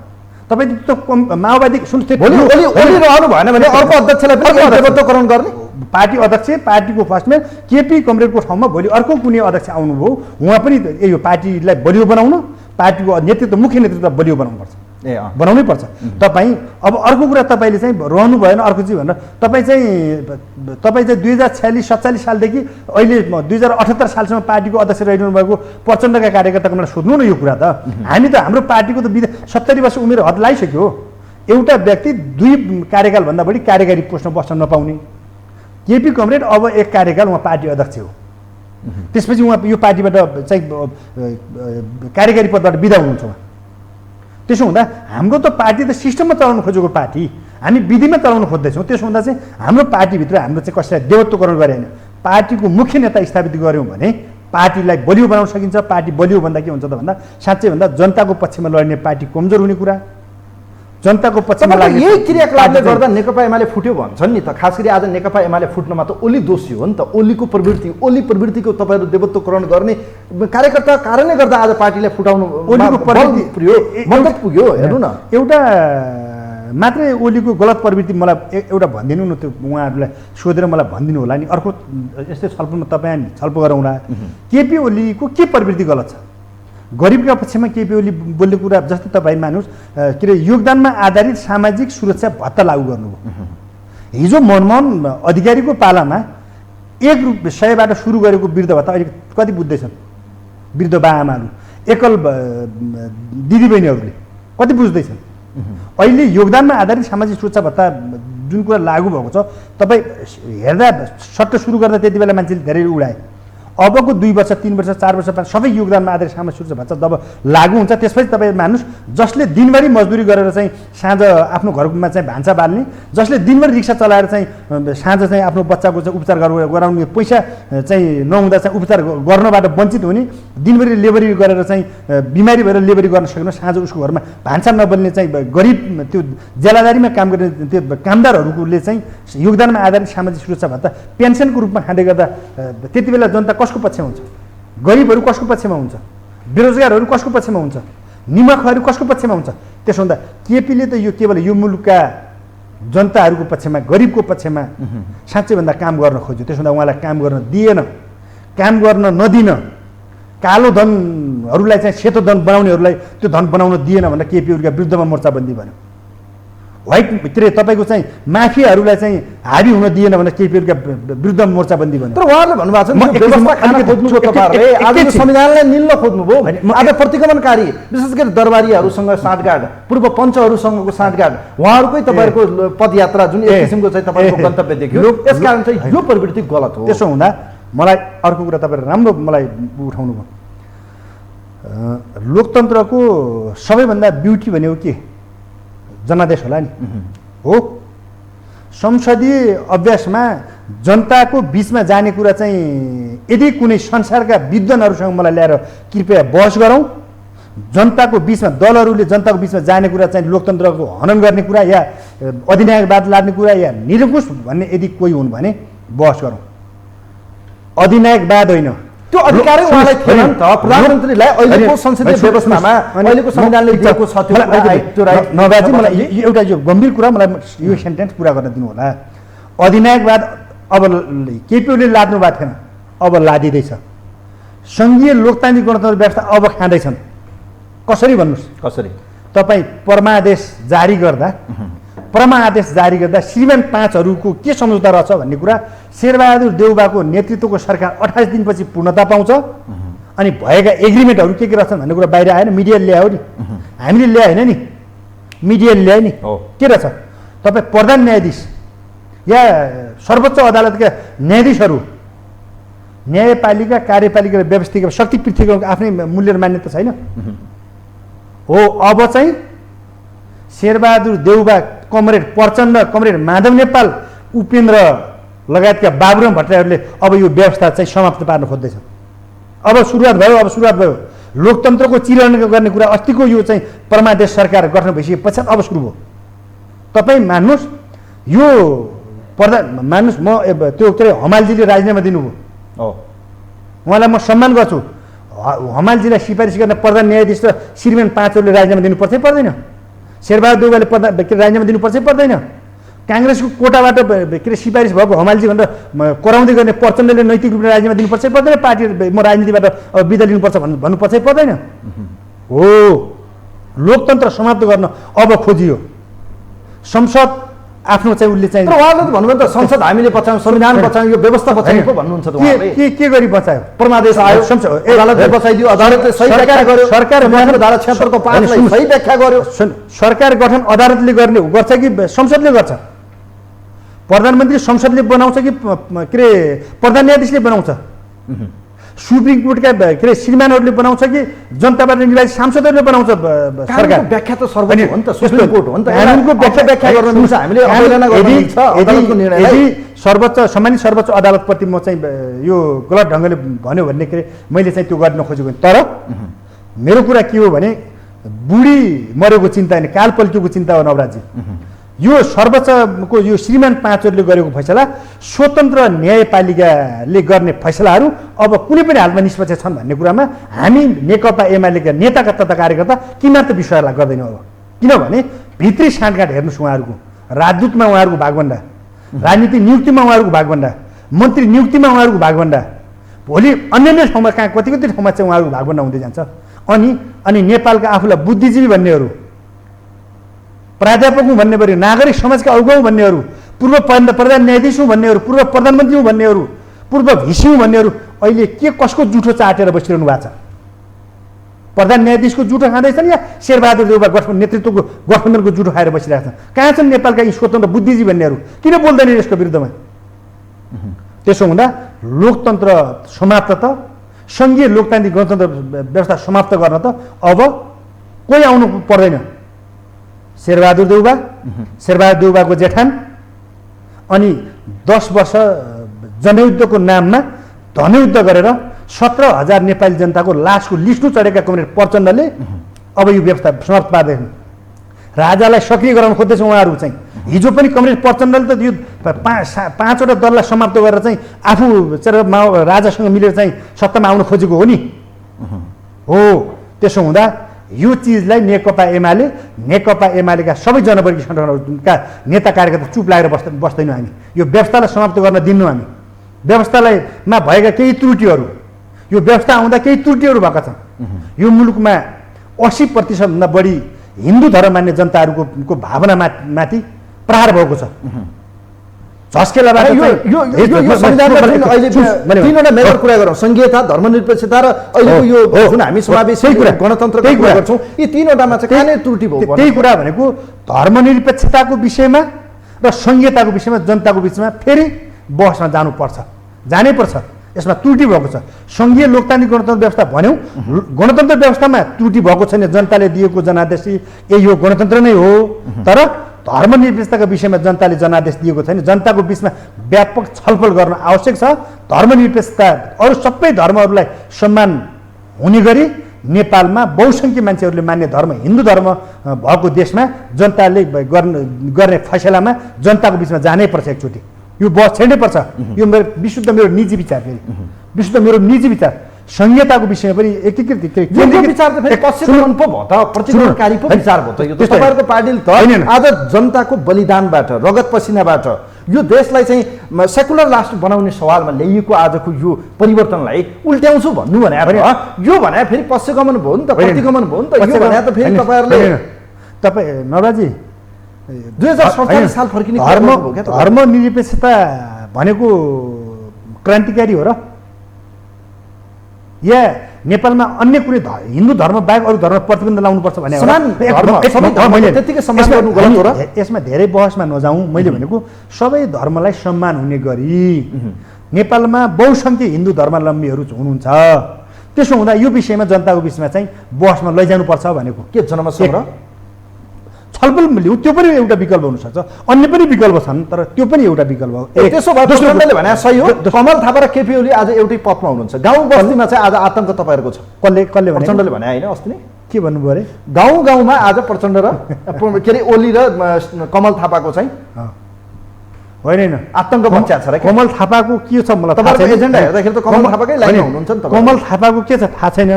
तपाईँ त माओवादी सुन्नुहोस् भोलि ओली रहनु भएन भने अर्को अध्यक्षलाई पनि नेतृत्वकरण गर्ने पार्टी अध्यक्ष पार्टीको फर्स्टमा केपी कमरेडको ठाउँमा भोलि अर्को कुनै अध्यक्ष आउनुभयो उहाँ पनि यो पार्टीलाई बलियो बनाउन पार्टीको नेतृत्व मुख्य नेतृत्व बलियो बनाउनुपर्छ बनाउनै पर्छ। तपाईँ अब अर्को कुरा तपाईँले चाहिँ रहनु भएन अर्को चिज भनेर तपाईँ चाहिँ 2046-47 सालदेखि अहिले 2078 सालसम्म पार्टीको अध्यक्ष रहिरहनु भएको प्रचण्डका कार्यकर्ताको मलाई सोध्नु न यो कुरा त। हामी त हाम्रो पार्टीको त 70 वर्ष उमेर हद लगाइसक्यो। एउटा व्यक्ति 2 कार्यकालभन्दा बढी कार्यकारी पोस्टमा बस्न नपाउने केपी कमरेड अब 1 कार्यकाल उहाँ पार्टी अध्यक्ष हो। त्यसपछि उहाँ यो पार्टीबाट चाहिँ कार्यकारी पदबाट बिदा हुनुहुन्छ उहाँ। त्यसो हुँदा हाम्रो त पार्टी त सिस्टममा चलाउनु खोजेको पार्टी हामी विधिमा चलाउनु खोज्दैछौँ। त्यसो हुँदा चाहिँ हाम्रो पार्टीभित्र हाम्रो चाहिँ कसैलाई देवत्वकरण गरे होइन पार्टीको मुख्य नेता स्थापित गऱ्यौँ भने पार्टीलाई बलियो बनाउन सकिन्छ। पार्टी बलियो भन्दा के हुन्छ त भन्दा साँच्चै भन्दा जनताको पक्षमा लड्ने पार्टी कमजोर हुने कुरा जनताको पक्षमा लाग्ने यही क्रियाकलापले गर्दा नेकपा एमाले फुट्यो भन्छन् नि त। खास गरी आज नेकपा एमाले फुट्नमा त ओली दोषी हो नि त। ओलीको प्रवृत्तिको तपाईँहरू देवत्वकरण गर्ने कार्यकर्ता कारणले गर्दा आज पार्टीलाई फुटाउनु ओलीको प्रवृत्ति पुग्यो। हेर्नु न एउटा मात्रै ओलीको गलत प्रवृत्ति मलाई एउटा भनिदिनु न त्यो उहाँहरूलाई सोधेर मलाई भनिदिनु होला नि। अर्को यस्तै छलफलमा तपाईँ हामी छलफल गरौँला केपी ओलीको के प्रवृत्ति गलत छ। गरिबका पक्षमा केपी ओली बोल्ने कुरा जस्तै तपाईँ मानुस् के अरे योगदानमा आधारित सामाजिक सुरक्षा भत्ता लागू गर्नुभयो। हिजो मनमोहन अधिकारीको पालामा 100बाट सुरु गरेको वृद्ध भत्ता अहिले कति बुझ्दैछन् वृद्ध बाआमाहरू एकल दिदीबहिनीहरूले कति बुझ्दैछन्। अहिले योगदानमा आधारित सामाजिक सुरक्षा भत्ता जुन कुरा लागू भएको छ तपाईँ हेर्दा सट्ट सुरु गर्दा त्यति बेला मान्छेले धेरै उडाए। अबको 2 वर्ष 3 वर्ष 4 वर्ष बाद सबै योगदानमा आधारित सामाजिक सुरक्षा भत्ता जब लागू हुन्छ त्यसपछि तपाईँ मान्नुहोस् जसले दिनभरि मजदुरी गरेर चाहिँ साँझ आफ्नो घरमा चाहिँ भान्सा बाल्ने जसले दिनभरि रिक्सा चलाएर चाहिँ साँझ चाहिँ आफ्नो बच्चाको चाहिँ उपचार गराउने पैसा चाहिँ नहुँदा चाहिँ उपचार गर्नबाट वञ्चित हुने दिनभरि लेबरी गरेर चाहिँ बिमारी भएर लेबरी गर्न सक्ने साँझ उसको घरमा भान्सा नबल्ने चाहिँ गरिब त्यो जेलादारीमा काम गर्ने त्यो कामदारहरूले चाहिँ योगदानमा आधारित सामाजिक सुरक्षा भत्ता पेन्सनको रूपमा खाँदै गर्दा त्यति बेला जनता कसको पक्षमा हुन्छ। गरिबहरू कसको पक्षमा हुन्छ बेरोजगारहरू कसको पक्षमा हुन्छ निमखहरू कसको पक्षमा हुन्छ। त्यसो हुँदा केपीले त यो केवल यो मुलुकका जनताहरूको पक्षमा गरिबको पक्षमा साँच्चै भन्दा काम गर्न खोज्यो। त्यसो हुँदा उहाँलाई काम गर्न दिएन। काम गर्न नदिन कालो धनहरूलाई चाहिँ सेतो धन बनाउनेहरूलाई त्यो धन बनाउन दिएन भनेर केपीहरूका विरुद्धमा मोर्चाबन्दी भन्यो। व्हाइट के अरे तपाईँको चाहिँ माफियाहरूलाई चाहिँ हाबी हुन दिएन भनेर केपीहरूका विरुद्ध मोर्चाबन्दी भन्यो। तर उहाँहरूले भन्नुभएको छ संविधानलाई निल्न खोज्नुभयो। आज प्रतिगमनकारी विशेष गरी दरबारीहरूसँग साँठगाँठ पूर्व पञ्चहरूसँगको साँठगाँठ उहाँहरूकै तपाईँहरूको पदयात्रा जुन एक किसिमको चाहिँ तपाईँको गन्तव्य देखियो यसकारण चाहिँ यो प्रवृत्ति गलत हो। त्यसो हुँदा मलाई अर्को कुरा तपाईँले राम्रो मलाई उठाउनु भयो। लोकतन्त्रको सबैभन्दा ब्युटी भनेको के जनादेश होला नि हो। संसदीय अभ्यासमा जनताको बिचमा जाने कुरा चाहिँ यदि कुनै संसारका विद्वानहरूसँग मलाई ल्याएर कृपया बहस गरौँ जनताको बिचमा दलहरूले जनताको बिचमा जाने कुरा चाहिँ लोकतन्त्रको हनन गर्ने कुरा या अधिनायकवाद लाद्ने कुरा या निरङ्कुश भन्ने यदि कोही हुन् भने बहस गरौँ। अधिनायकवाद होइन त्यो अधिकारै उहाँलाई थिएन नि त। प्रधानमन्त्रीलाई अहिलेको संसदीय व्यवस्थामा अहिलेको संविधानले दिएको छ त्यो राइट। नभएपछि मलाई एउटा यो गम्भीर कुरा मलाई यो सेन्टेन्स पुरा गर्न दिनु होला। अधिनायकवाद अब केपी ओलीले लाद्नु भएको थिएन अब लादिँदैछ। सङ्घीय लोकतान्त्रिक गणतन्त्र व्यवस्था अब खाँदैछन्। कसरी भन्नुहोस् कसरी तपाईँ परमादेश जारी गर्दा श्रीमान 5हरूको के सम्झौता रहेछ भन्ने कुरा शेरबहादुर देउबाको नेतृत्वको सरकार 28 दिनपछि पूर्णता पाउँछ। अनि भएका एग्रिमेन्टहरू के रहेछन् भन्ने कुरा बाहिर आएन। मिडियाले ल्यायो नि हामीले ल्याएन नि मिडियाले ल्यायो नि के रहेछ। तपाईँ प्रधान न्यायाधीश या सर्वोच्च अदालतका न्यायाधीशहरू न्यायपालिका कार्यपालिका र व्यवस्थित शक्ति पृथ्वीको आफ्नै मूल्य र मान्यता छैन हो। अब चाहिँ शेरबहादुर देउबा कमरेड प्रचण्ड कमरेड माधव नेपाल उपेन्द्र लगायतका बाबुराम भट्टराईहरूले अब यो व्यवस्था चाहिँ समाप्त पार्न खोज्दैछन्। अब सुरुवात भयो लोकतन्त्रको चिरण गर्ने कुरा अस्तिको यो चाहिँ परमादेश सरकार गठन भइसके पश्चात अब सुरु भयो। तपाईँ मान्नुहोस् यो मान्नुहोस् म त्यो के अरे हमालजीले राजीनामा दिनुभयो उहाँलाई म सम्मान गर्छु। हमालजीलाई सिफारिस गर्न प्रधान न्यायाधीश र श्रीमान पाँचहरूले राजीनामा दिनुपर्छ पर्दैन? शेरबहादुर देउवाले राजीनामा दिनुपर्छ पर्दैन? काङ्ग्रेसको कोटाबाट के अरे सिफारिस भएको हमालजी भनेर कराउँदै गर्ने प्रचण्डले नैतिक रूपले राजीनामा दिनुपर्छ पर्दैन? पार्टी म राजनीतिबाट अब बिदा लिनुपर्छ भन्नुपर्छ पर्दैन? हो, लोकतन्त्र समाप्त गर्न अब खोजियो। संसद आफ्नो चाहिँ उसले चाहिँ उहाँले त भन्नुभयो त संसद हामीले बचायौँ, संविधान बचायौँ, यो व्यवस्था बचायौँ पो भन्नुहुन्छ त उहाँले। के गरी बचायो? परमादेश आयो, अदालतले बचाइदियो, अदालतले सही व्याख्या गर्यो, सरकार धारा 76 को 5 लाई सही व्याख्या गर्यो। सरकार गठन अदालतले गर्छ कि संसदले गर्छ? प्रधानमन्त्री संसदले बनाउँछ कि के अरे प्रधान न्यायाधीशले बनाउँछ? सुप्रिम कोर्टका के अरे श्रीमानहरूले बनाउँछ कि जनताबाट निर्वाचित सांसदहरूले बनाउँछ? सरकार व्याख्या त सर्वोच्च हो नि त, सुप्रिम कोर्ट हो नि त। कानुनको व्याख्या गर्न मिल्छ, हामीले अवहेलना गर्न मिल्छ अदालतको निर्णयलाई। यदि सम्मानित सर्वोच्च अदालतप्रति म चाहिँ यो गलत ढङ्गले भन्यो भने के अरे मैले चाहिँ त्यो गर्न खोजेको। तर मेरो कुरा के हो भने बुढी मरेको चिन्ता होइन, काल पल्केको चिन्ता हो नवराजी। यो सर्वोच्चको यो श्रीमान पाँचहरूले गरेको फैसला स्वतन्त्र न्यायपालिकाले गर्ने फैसलाहरू अब कुनै पनि हालमा निष्पक्ष छन् भन्ने कुरामा हामी नेकपा एमालेका नेताका तथा कार्यकर्ता किमात्र विश्वास गर्दैनौँ। अब किनभने भित्री साँठगाँठ हेर्नुहोस्, उहाँहरूको राजदूतमा उहाँहरूको भागभन्डा, राजनीति नियुक्तिमा उहाँहरूको भागभन्डा, मन्त्री नियुक्तिमा उहाँहरूको भागभन्डा, भोलि अन्य ठाउँमा कहाँ कति ठाउँमा चाहिँ उहाँहरूको भागभन्डा हुँदै जान्छ। अनि नेपालका आफूलाई बुद्धिजीवी भन्नेहरू, प्राध्यापक हुँ भन्ने पऱ्यो, नागरिक समाजका अगुवा हुँ भन्नेहरू, पूर्व प्रधान न्यायाधीश हुँ भन्नेहरू, पूर्व प्रधानमन्त्री हुँ भन्नेहरू, पूर्व भिसी हुँ भन्नेहरू अहिले के कसको जुठो चाटेर बसिरहनु भएको छ? प्रधान न्यायाधीशको जुठो खाँदैछन् या शेरबहादुर देउवा नेतृत्वको गठबन्धनको जुठो खाएर बसिरहेका छन्? कहाँ छन् नेपालका यी स्वतन्त्र बुद्धिजीवी भन्नेहरू? किन बोल्दैन यसको विरुद्धमा? त्यसो हुँदा लोकतन्त्र समाप्त त, सङ्घीय लोकतान्त्रिक गणतन्त्र व्यवस्था समाप्त गर्न त अब कोही आउनु पर्दैन। शेरबहादुर देउवाको जेठान अनि 10 वर्ष जनयुद्धको नाममा धनयुद्ध गरेर 17,000 नेपाली जनताको लासको लिस्टु चढेका कमरेड प्रचण्डले अब यो व्यवस्था समाप्त पार्दैछन्। राजालाई सक्रिय गराउन खोज्दैछ उहाँहरू चाहिँ। हिजो पनि कमरेड प्रचण्डले त यो 5वटा दललाई समाप्त गरेर चाहिँ आफू राजासँग मिलेर चाहिँ सत्तामा आउन खोजेको हो नि। हो, त्यसो हुँदा यो चिजलाई नेकपा एमालेका सबै जनवर्गीय सङ्गठनहरूका नेता कार्यकर्ता चुप लागेर बस्दैनौँ हामी। यो व्यवस्थालाई समाप्त गर्न दिन्नौँ हामी। व्यवस्थामा भएका केही त्रुटिहरू, यो व्यवस्था आउँदा केही त्रुटिहरू भएका छन्। यो मुलुकमा 80% भन्दा बढी हिन्दू धर्म मान्ने जनताहरूको भावनामाथि प्रहार भएको छ। झस्केलाबाट तीनवटा मेजर कुरा गरौँ, संघीयता, धर्मनिरपेक्षता र अहिलेको यो जुन हामी समावेशी गणतन्त्रको कुरा गर्छौँ, यी तीनवटामा चाहिँ कहाँनिर त्रुटि भयो? त्यही कुरा भनेको धर्मनिरपेक्षताको विषयमा र संघीयताको विषयमा जनताको बिचमा फेरि बहसमा जानै पर्छ। यसमा त्रुटि भएको छ। सङ्घीय लोकतान्त्रिक गणतन्त्र व्यवस्था भन्यौँ, गणतन्त्र व्यवस्थामा त्रुटि भएको छैन। जनताले दिएको जनादेश यो गणतन्त्र नै हो, तर धर्मनिरपेक्षताको विषयमा जनताले जनादेश दिएको छैन। जनताको बिचमा व्यापक छलफल गर्न आवश्यक छ। धर्मनिरपेक्षता अरू सबै धर्महरूलाई सम्मान हुने गरी नेपालमा बहुसङ्ख्य मान्छेहरूले मान्ने धर्म हिन्दू धर्म भएको देशमा जनताले गर्ने फैसलामा जनताको बिचमा जानै पर्छ एकचोटि। यो बस छेड्नै पर्छ। यो विशुद्ध मेरो निजी विचार, फेरि विशुद्ध मेरो निजी विचार। संहिताको विषयमा पनि एकीकृत विचार त फेरि पश्चिमकरण पो भयो त, प्रतिरोधकारी पो विचार भयो त। यो तपाईँहरूको पार्टीले त आज जनताको बलिदानबाट, रगत पसिनाबाट यो देशलाई चाहिँ सेकुलर राष्ट्र बनाउने सवालमा ल्याइएको आजको यो परिवर्तनलाई उल्ट्याउँछु भन्नु भने यो भने फेरि पश्चगमन भयो नि त, प्रतिगमन भयो नि त। यो भने त फेरि तपाईँ नवराजी 2047 साल फर्किने धर्मनिरपेक्षता भनेको क्रान्तिकारी हो र? या नेपालमा अन्य कुनै हिन्दू धर्म बाहेक अरू धर्म प्रतिबन्ध लाउनुपर्छ भने यसमा धेरै बहसमा नजाउँ। मैले भनेको सबै धर्मलाई सम्मान हुने गरी नेपालमा बहुसङ्ख्य हिन्दू धर्मावलम्बीहरू हुनुहुन्छ। त्यसो हुँदा यो विषयमा जनताको बिचमा चाहिँ बहसमा लैजानुपर्छ भनेको के जनमतसङ्ग्रह छलफल लिउँ, त्यो पनि एउटा विकल्प हुनसक्छ। अन्य पनि विकल्प छन्, तर त्यो पनि एउटा विकल्प हो। त्यसो भए प्रचण्डले भने सही हो, कमल थापा र केपी ओली आज एउटै पथमा हुनुहुन्छ। गाउँ बस्तीमा चाहिँ आज आतङ्क तपाईँहरूको छ। कसले प्रचण्डले भने होइन अस्ति नै के भन्नुभयो अरे? गाउँमा आज प्रचण्ड र के अरे ओली र कमल थापाको चाहिँ होइन आतंक मच्चाएको छ र कमल थापाको के छ मलाई थाहा तपाईँको छैन। एजेन्डा हेर्दाखेरि त कमल थापाकै लाइनमा हुनुहुन्छ नि तपाईँ। कमल थापाको के छ थाहा छैन।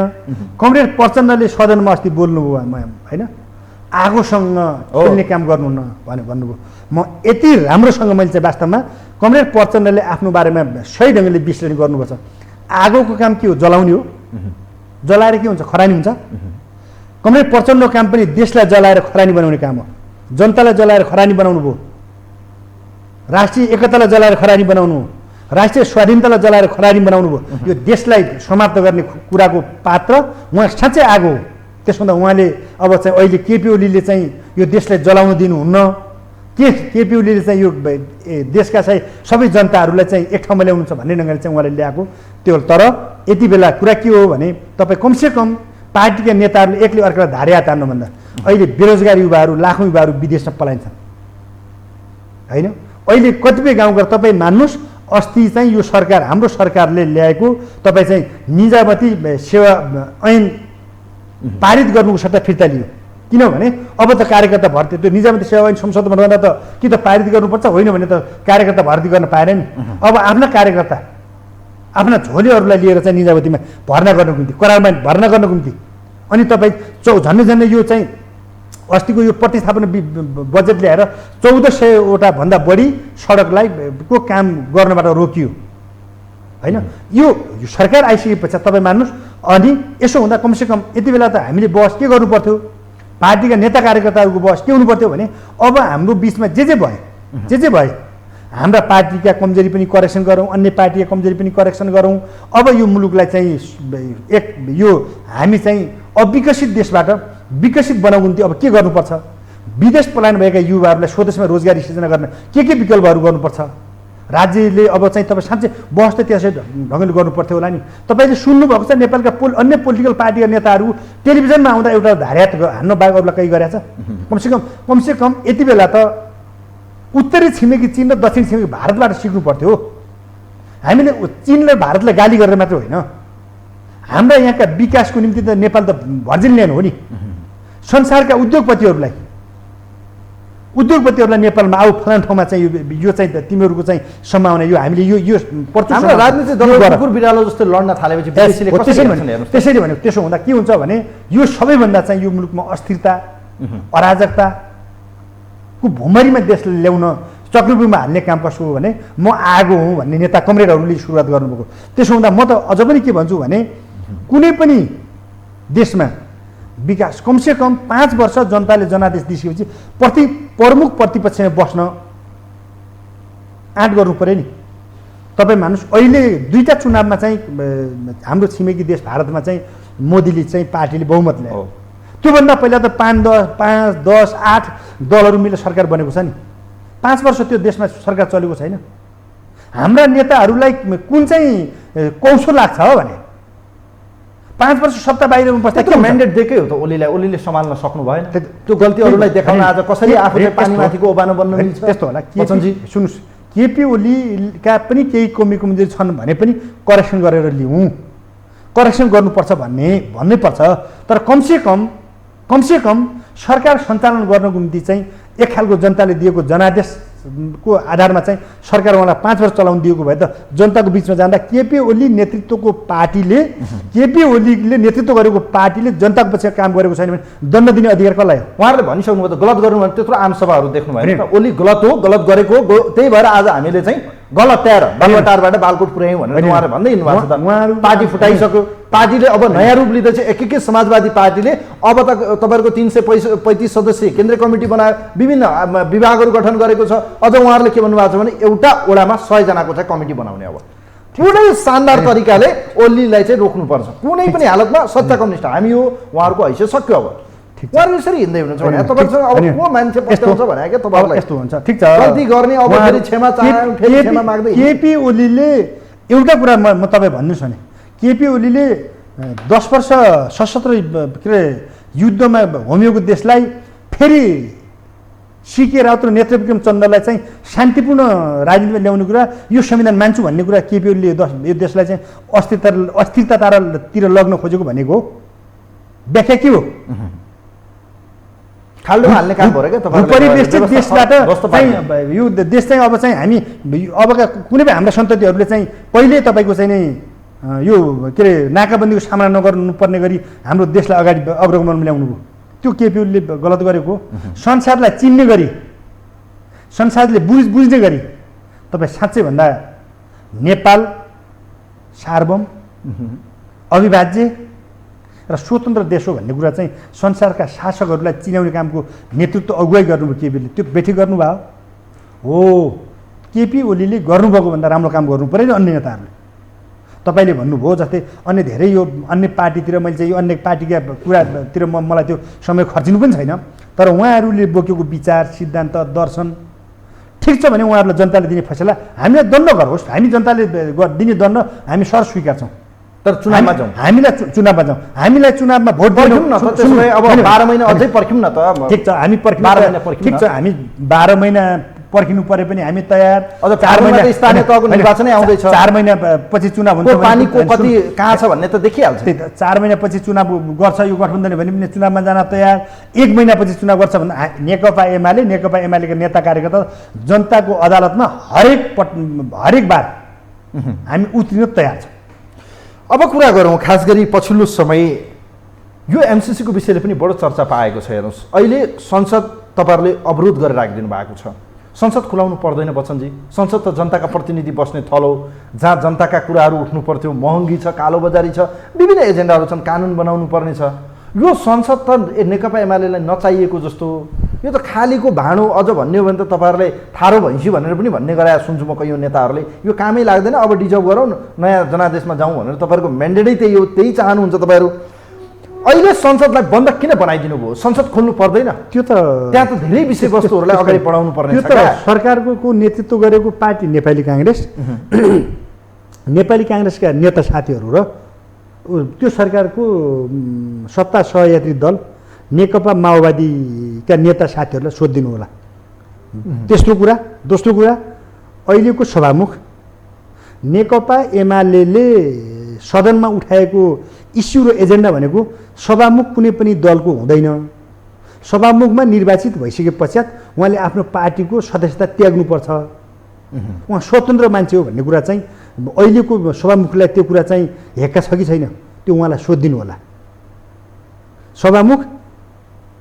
कमरेड प्रचण्डले सदनमा अस्ति बोल्नुभयो होइन, आगोसँग खेल्ने काम गर्नुहुन्न भनेर भन्नुभयो। म यति राम्रोसँग मैले चाहिँ वास्तवमा कमरेड प्रचण्डले आफ्नो बारेमा सही ढङ्गले विश्लेषण गर्नुपर्छ। आगोको काम के हो? जलाउने हो। जलाएर के हुन्छ? खरानी हुन्छ। कमरेड प्रचण्डको काम पनि देशलाई जलाएर खरानी बनाउने काम हो। जनतालाई जलाएर खरानी बनाउनु भयो, राष्ट्रिय एकतालाई जलाएर खरानी बनाउनु, राष्ट्रिय स्वाधीनतालाई जलाएर खरानी बनाउनु भयो। यो देशलाई समाप्त गर्ने कुराको पात्र उहाँ साँच्चै आगो हो। त्यसभन्दा उहाँले अब चाहिँ अहिले केपी ओलीले चाहिँ यो देशलाई जलाउन दिनुहुन्न। केपी ओलीले चाहिँ यो देशका चाहिँ सबै जनताहरूलाई चाहिँ एक ठाउँमा ल्याउनु छ भन्ने ढङ्गले चाहिँ उहाँले ल्याएको त्यो। तर यति बेला कुरा के हो भने तपाईँ कमसेकम पार्टीका नेताहरूले एकले अर्कालाई धारे हात हान्नुभन्दा अहिले बेरोजगार युवाहरू, लाखौँ युवाहरू विदेशमा पलाइन्छन् होइन। अहिले कतिपय गाउँघर तपाईँ मान्नुहोस्, अस्ति चाहिँ यो सरकार, हाम्रो सरकारले ल्याएको तपाईँ चाहिँ निजामती सेवा ऐन पारित गर्नुको सट्टा फिर्ता लियो। किनभने अब त कार्यकर्ता भर्ती, त्यो निजामती सेवा ऐन संशोधन गर्दा त कि त पारित गर्नुपर्छ, होइन भने त कार्यकर्ता भर्ती गर्न पाएन नि। अब आफ्ना कार्यकर्ता, आफ्ना झोलीहरूलाई लिएर चाहिँ निजामतीमा भर्ना गर्नको निम्ति, करारमा भर्ना गर्नको निम्ति अनि तपाईँ झन्डै झन्डै यो चाहिँ अस्तिको यो प्रतिस्थापन बजेट ल्याएर 1400वटा भन्दा बढी सडकलाई को काम गर्नबाट रोकियो होइन। यो सरकार आइसके पश्चात तपाईँ मान्नुहोस्, अनि यसो हुँदा कमसेकम यति बेला त हामीले बहस के गर्नु पर्थ्यो, पार्टीका नेता कार्यकर्ताहरूको बहस के हुनु पर्थ्यो भने अब हाम्रो बिचमा जे भए हाम्रा पार्टीका कमजोरी पनि करेक्सन गरौँ, अन्य पार्टीका कमजोरी पनि करेक्सन गरौँ। अब यो मुलुकलाई चाहिँ यो हामी चाहिँ अविकसित देशबाट विकसित बनाउनु निम्ति अब के गर्नुपर्छ, विदेश पलायन भएका युवाहरूलाई स्वदेशमा रोजगारी सिर्जना गर्न के विकल्पहरू गर्नुपर्छ। राज्यले अब चाहिँ तपाईँ साँच्चै बहस त त्यसै ढङ्गले गर्नु पर्थ्यो होला नि। तपाईँले सुन्नुभएको छ नेपालका अन्य पोलिटिकल पार्टीका नेताहरू टेलिभिजनमा आउँदा एउटा धार्यात हान्न बाहेक अरूलाई केही गरेछ? कमसेकम यति बेला त उत्तरी छिमेकी चीन र दक्षिण छिमेकी भारतबाट सिक्नु पर्थ्यो। हामीले चीन र भारतलाई गाली गरेर मात्र होइन, हाम्रा यहाँका विकासको निम्ति त नेपाल त भर्जिन ल्यान्ड हो नि। संसारका उद्योगपतिहरूलाई नेपालमा आऊ, फलान ठाउँमा चाहिँ यो चाहिँ तिमीहरूको चाहिँ सम्भावना, यो हामीले यो राजनीतिक दल कुकुर बिरालो जस्तो लड्न थालेपछि त्यसैले भने त्यसो हुँदा के हुन्छ भने यो सबैभन्दा चाहिँ यो मुलुकमा अस्थिरता, अराजकताको भुमरीमा देशले ल्याउन चक्रव्यूहमा हाल्ने काम कसो हो भने म आगो हुँ भन्ने नेता कमरेडहरूले सुरुवात गर्नुभएको। त्यसो हुँदा म त अझ पनि के भन्छु भने कुनै पनि देशमा विकास कमसेकम 5 वर्ष जनताले जनादेश दिइसकेपछि प्रमुख प्रतिपक्षमा बस्न आँट गर्नु पऱ्यो नि। तपाईँ मान्नुहोस्, अहिले 2टा चुनावमा चाहिँ हाम्रो छिमेकी देश भारतमा चाहिँ मोदीले चाहिँ पार्टीले बहुमत ल्यायो। त्योभन्दा पहिला त 5, 10, 8 दलहरू मिलेर सरकार बनेको छ नि। 5 वर्ष त्यो देशमा सरकार चलेको छैन। हाम्रा नेताहरूलाई कुन चाहिँ कौशल लाग्छ हो भने 5 वर्ष सत्ता बाहिरमा बस्दा के म्यान्डेट दिएकै हो त ओलीलाई? ओलीले सम्हाल्न सक्नु भएन? त्यो गल्तीहरूलाई देखाउन आज कसरी आफूले पानीमाथिको ओबानो बन्न मिल्छ? त्यस्तो होला। सुन्नुहोस्, केपी ओलीका पनि केही कमजोरी छन् भने पनि करेक्सन गरेर लिउँ, करेक्सन गर्नुपर्छ भन्नै पर्छ। तर कमसेकम सरकार सञ्चालन गर्नको निम्ति चाहिँ एक खालको जनताले दिएको जनादेशको आधारमा चाहिँ सरकार उहाँलाई 5 वर्ष चलाउन दिएको भए त जनताको बिचमा जाँदा केपी ओलीले नेतृत्व गरेको पार्टीले जनताको पछि काम गरेको छैन भने दण्ड दिने अधिकार कसलाई हो? उहाँहरूले भनिसक्नुभयो त गलत गर्नु भने त्यत्रो आमसभाहरू देख्नु भएन। ओली गलत हो, गलत गरेको, त्यही भएर आज हामीले चाहिँ गलत तयार बालुवाटारबाट बालकोट पुर्यायौँ भनेर उहाँहरू भन्दै हिँड्नुभएको छ। पार्टी फुटाइसक्यो, पार्टीले अब नयाँ रूप लिँदैछ। एकीकृत समाजवादी पार्टीले अब त तपाईँहरूको 335 सदस्यीय केन्द्रीय कमिटी बनायो, विभिन्न विभागहरू गठन गरेको छ। अझ उहाँहरूले के भन्नुभएको छ भने एउटा ओडामा 100 जनाको चाहिँ कमिटी बनाउने। अब पुरै शानदार तरिकाले ओलीलाई चाहिँ रोक्नुपर्छ कुनै पनि हालतमा। सत्ता कम्युनिस्ट हामी हो, उहाँहरूको हैसियत सक्यो। अब उहाँहरू यसरी हिँड्दै हुनुहुन्छ भने तपाईँसँग अब को मान्छे पस्ताउँछ भने क्या तपाईँहरूलाई यस्तो हुन्छ। ठिक छ, गल्ती गर्ने अब फेरि क्षमा चाह्यो, फेरि क्षमा माग्दै। केपी ओलीले एउटा कुरा म तपाईँ भन्नुहोस् भने केपी ओलीले 10 वर्ष सशस्त्र के अरे युद्धमा होमिएको देशलाई फेरि सिके राउत र नेत्र विक्रम चन्द्रलाई चाहिँ शान्तिपूर्ण राजनीतिमा ल्याउने कुरा, यो संविधान मान्छु भन्ने कुरा केपी ओलीले यो देशलाई चाहिँ अस्थिरतातिर लग्न खोजेको भनेको व्याख्या के हो? खाल्डो हाल्ने काम भयो क्या तपाईँहरूले परिवेष्टित देशबाट जस्तो चाहिँ यो देश चाहिँ अब चाहिँ हामी अबका कुनै पनि हाम्रा सन्ततिहरूले चाहिँ पहिले तपाईँको चाहिँ नै यो के अरे नाकाबन्दीको सामना नगर्नुपर्ने गरी हाम्रो देशलाई अगाडि अग्रगमनमा ल्याउनु भयो। त्यो केपी ओलीले गलत गरेको। संसारलाई चिन्ने गरी, संसारले बुझ्ने गरी तपाईँ साँच्चै भन्दा नेपाल सार्वभौम अविभाज्य र स्वतन्त्र देश हो भन्ने कुरा चाहिँ संसारका शासकहरूलाई चिनाउने कामको नेतृत्व अगुवाई गर्नुभयो केपीले। त्यो बेठी गर्नुभयो हो। केपी ओलीले गर्नुभएको भन्दा राम्रो काम गर्नु पऱ्यो नि अन्य नेताहरूले। तपाईँले भन्नुभयो जस्तै अन्य धेरै यो अन्य पार्टीतिर मैले चाहिँ यो अन्य पार्टीका कुरातिर मलाई त्यो समय खर्चिनु पनि छैन, तर उहाँहरूले बोकेको विचार सिद्धान्त दर्शन ठिक छ भने उहाँहरूलाई जनताले दिने फैसला हामीलाई दण्ड गरोस्, हामी जनताले दिने दण्ड हामी सर स्वीकार्छौँ, तर चुनावमा जाउँ, हामीलाई चुनावमा जाउँ, हामीलाई चुनावमा भोट पर्ख्यौँ न त। त्यसो भए अब 12 महिना अझै पर्ख्यौँ न त। ठिक छ, हामी 12 महिना पर्ख्यौँ। ठिक छ, हामी 12 महिना पर्खिनु परे पनि हामी तयार। अझ 4 महिना स्थानीय तहको निर्वाचनै आउँदैछ। 4 महिना पछि चुनाव हुन्छ, पानीको कति कहाँ छ भन्ने त देखिहाल्छ। 4 महिना पछि चुनाव गर्छ यो गठबन्धनले भने पनि चुनावमा जान तयार। 1 महिना पछि चुनाव गर्छ भन्दा नेकपा एमालेका नेता कार्यकर्ता जनताको अदालतमा हरेक बार हामी उत्रिन तयार छ। अब कुरा गरौँ खास गरी पछिल्लो समय यो एमसिसीको विषयले पनि बडो चर्चा पाएको छ। हेर्नुहोस्, अहिले संसद तपाईँहरूले अवरोध गरेर राखिदिनु भएको छ। संसद खुलाउनु पर्दैन बच्चनजी। संसद त जनताका प्रतिनिधि बस्ने थल हो, जहाँ जनताका कुराहरू उठ्नु पर्थ्यो। महँगी छ, कालोबजारी छ, विभिन्न एजेन्डाहरू छन्, कानुन बनाउनु पर्ने छ। यो संसद त नेकपा एमालेलाई नचाहिएको जस्तो, यो त खालीको भाँडो। अझ भन्ने हो भने त तपाईँहरूले थारो भैँसी भनेर पनि भन्ने गराए सुन्छु म कैयौँ नेताहरूले। यो कामै लाग्दैन, अब डिजर्भ गरौँ, नयाँ जनादेशमा जाउँ भनेर तपाईँहरूको म्यान्डेटै त्यही हो, त्यही चाहनुहुन्छ तपाईँहरू। अहिले संसदलाई बन्द किन बनाइदिनु भयो? संसद खोल्नु पर्दैन? त्यो त त्यहाँ त धेरै विषयवस्तुहरूलाई अगाडि बढाउनु पर्ने छ। त्यो त सरकारको नेतृत्व गरेको पार्टी नेपाली काङ्ग्रेस, नेपाली काङ्ग्रेसका नेता साथीहरू र त्यो सरकारको सत्ता सहयात्री दल नेकपा माओवादीका नेता साथीहरूलाई सोधिदिनु होला। तेस्रो कुरा। दोस्रो कुरा, अहिलेको सभामुख नेकपा एमाले सदनमा उठाएको इस्यु र एजेन्डा भनेको सभामुख कुनै पनि दलको हुँदैन। सभामुखमा निर्वाचित भइसके पश्चात उहाँले आफ्नो पार्टीको सदस्यता त्याग्नुपर्छ। उहाँ स्वतन्त्र मान्छे हो भन्ने कुरा चाहिँ अहिलेको सभामुखलाई त्यो कुरा चाहिँ हेक्का छ कि छैन त्यो उहाँलाई सोधिदिनु होला। सभामुख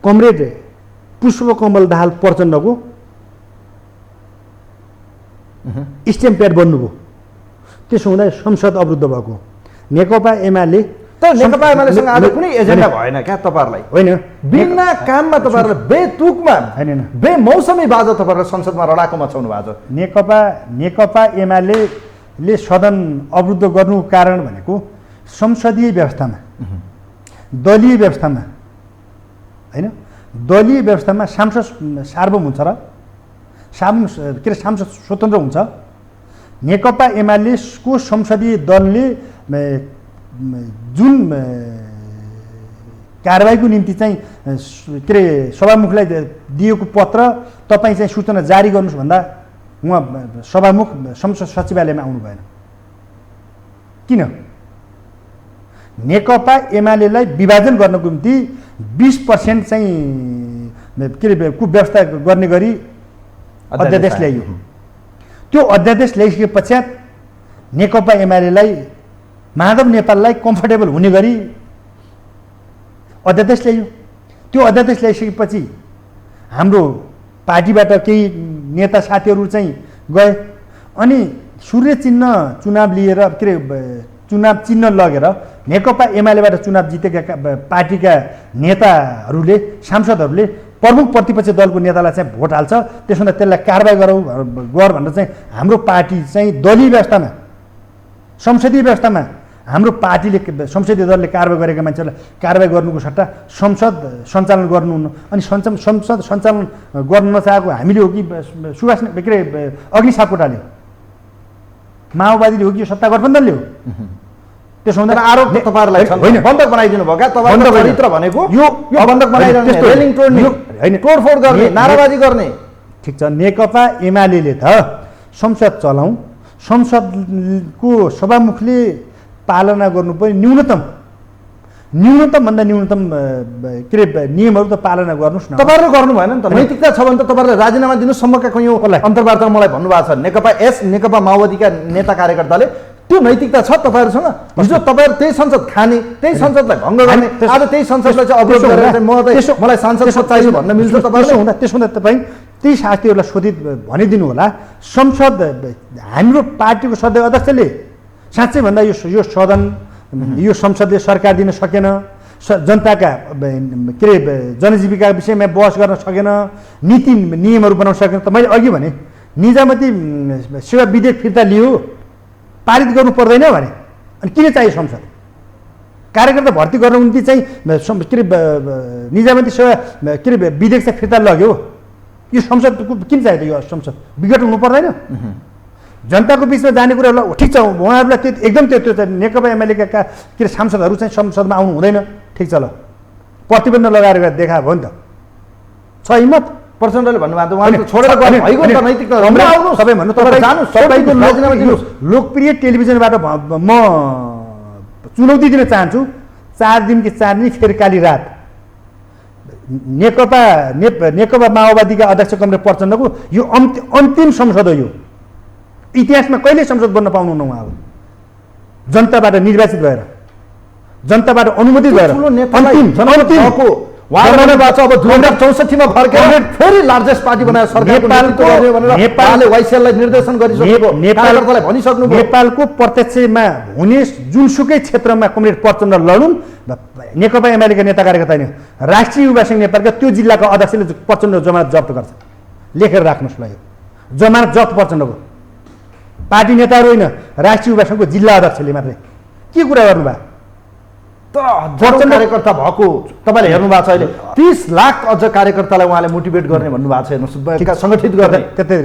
कमरेड पुष्पकमल दाहाल प्रचण्डको स्ट्याम्प प्याड बन्नुभयो। त्यसो हुँदा संसद अवरुद्ध भएको। नेकपा एमाले नेकपा एमालेसँग आज कुनै एजेन्डा भएन क्या तपाईँहरूलाई? होइन, बिना काममा तपाईँहरूले बेतुकमा बेमौसमी बाजा तपाईँहरूले संसदमा रडाको मचाउनु भएको छ। नेकपा एमाले सदन अवरुद्ध गर्नुको कारण भनेको संसदीय व्यवस्थामा, दलीय व्यवस्थामा होइन, दलीय व्यवस्थामा सांसद सार्वभौम हुन्छ र सांसद स्वतन्त्र हुन्छ। नेकपा एमालेको संसदीय दलले जुन कारबाहीको निम्ति चाहिँ के अरे सभामुखलाई दिएको पत्र तपाईँ चाहिँ सूचना जारी गर्नुहोस् भन्दा उहाँ सभामुख संसद सचिवालयमा आउनु भएन। किन? नेकपा एमालेलाई विभाजन गर्नको निम्ति 20% चाहिँ के अरे को व्यवस्था गर्ने गरी अध्यादेश ल्याइयो। त्यो अध्यादेश ल्याइसके पश्चात नेकपा एमालेलाई माधव नेपाललाई कम्फर्टेबल हुने गरी अध्यादेश ल्याइयो। त्यो अध्यादेश ल्याइसकेपछि हाम्रो पार्टीबाट केही नेता साथीहरू चाहिँ गए अनि सूर्य चिन्ह चुनाव लिएर के अरे चुनाव चिन्ह लगेर नेकपा एमालेबाट चुनाव जितेका पार्टीका नेताहरूले सांसदहरूले प्रमुख प्रतिपक्ष दलको नेतालाई चाहिँ भोट हाल्छ। त्यसो हुँदा त्यसलाई कारबाही गर भनेर चाहिँ हाम्रो पार्टी चाहिँ दलीय व्यवस्थामा संसदीय व्यवस्थामा हाम्रो पार्टीले संसदीय दलले कारबाही गरेका मान्छेहरूलाई कारबाही गर्नुको सट्टा संसद सञ्चालन गर्नुहुन्न। अनि संसद सञ्चालन गर्न नचाहेको हामीले हो कि सुभाष के अरे अग्नि सापकोटाले हो, माओवादीले हो कि यो सत्ता गठबन्धनले हो? त्यसो हुँदा आरोप तपाईँहरूलाई होइन, बन्धक बनाइदिनु भयो क्या? तपाईँको चरित्र भनेको यो बन्धक बनाइदिनु, रेलिङ तोड्ने होइन, तोडफोड गर्ने, नाराबाजी गर्ने। ठिक छ, नेकपा एमाले त संसद चलाउँ, संसदको सभामुखले पालना गर्नुपर्ने न्यूनतम न्यूनतमभन्दा न्यूनतम के अरे नियमहरू त पालना गर्नुहोस् न। तपाईँहरूले गर्नु भएन नि त। नैतिकता छ भने त तपाईँहरूले राजीनामा दिनुसम्मका कयौँ अन्तर्वार्तामा मलाई भन्नुभएको छ। नेकपा माओवादीका नेता कार्यकर्ताले त्यो नैतिकता छ तपाईँहरूसँग। हिजो तपाईँहरू त्यही संसद खाने, त्यही संसदलाई भङ्ग गर्ने, आज त्यही संसदलाई चाहिँ अवरोध गरेर मलाई सांसद चाहियो भन्न मिल्छ तपाईँहरूले? त्यसो हुँदा तपाईँ त्यही साथीहरूलाई सोधित भनिदिनु होला, संसद हाम्रो पार्टीको सदस्य अध्यक्षले साँच्चै भन्दा यो सदन यो संसदले सरकार दिन सकेन, जनताका के अरे जनजीविका विषयमा बहस गर्न सकेन, नीति नियमहरू बनाउन सकेन। त मैले अघि भने निजामती सेवा विधेयक फिर्ता लियो, पारित गर्नु पर्दैन भने अनि किन चाहियो संसद? कार्यकर्ता भर्ती गर्नु निम्ति चाहिँ के अरे निजामती सेवा के अरे विधेयक चाहिँ फिर्ता लग्यो, यो संसदको किन चाहियो त? यो संसद विघट हुनु पर्दैन? जनताको बिचमा जाने कुराहरूलाई ठिक छ, उहाँहरूलाई त्यो एकदम त्यो नेकपा एमालेका के अरे सांसदहरू चाहिँ संसदमा आउनु हुँदैन, ठिक छ, ल प्रतिबन्ध लगाएर देखा भयो नि त। छ हिम्मत? प्रचण्डले भन्नुभएको उहाँले छोडेर गए भइगयो नि त नैतिकता। सबै भन्नु तपाईँको लोकप्रिय टेलिभिजनबाट म चुनौती दिन चाहन्छु, 4 दिन कि 4 दिन फेरि काली रात नेकपा माओवादीका अध्यक्ष कमरेड प्रचण्डको यो अन्तिम संसद हो। यो इतिहासमा कहिले संसद बन्न पाउनुहुन्न उहाँहरू, जनताबाट निर्वाचित भएर, जनताबाट अनुमोदित भएर अब 2064 मा फर्केर फेरि लार्जेस्ट पार्टी बनाएर सरकारको नेतृत्व गर्ने भनेर नेपालले वाइसिएललाई निर्देशन गरिसकेको कार्यकर्तालाई भनिसक्नु भयो। नेपालको प्रत्यक्षमा हुने जुनसुकै क्षेत्रमा कमरेड प्रचण्ड लडुन्, नेकपा एमालेका नेता कार्यकर्ता नि राष्ट्रिय युवा संघ नेपालका त्यो जिल्लाको अध्यक्षले प्रचण्ड जमानत जफ्त गर्छ, लेखेर राख्नुहोस् ल। यो जमानत जफ्त प्रचण्डको, पार्टी नेताहरू होइन, राष्ट्रिय युवा संघको जिल्ला अध्यक्षले मात्रै। के कुरा गर्नुभयो? तर हजारौं कार्यकर्ता भएको तपाईँले हेर्नु भएको छ अहिले। 30 लाख अझ कार्यकर्तालाई उहाँले मोटिभेट गर्ने भन्नुभएको छ। हेर्नुहोस्, सङ्गठित गर्ने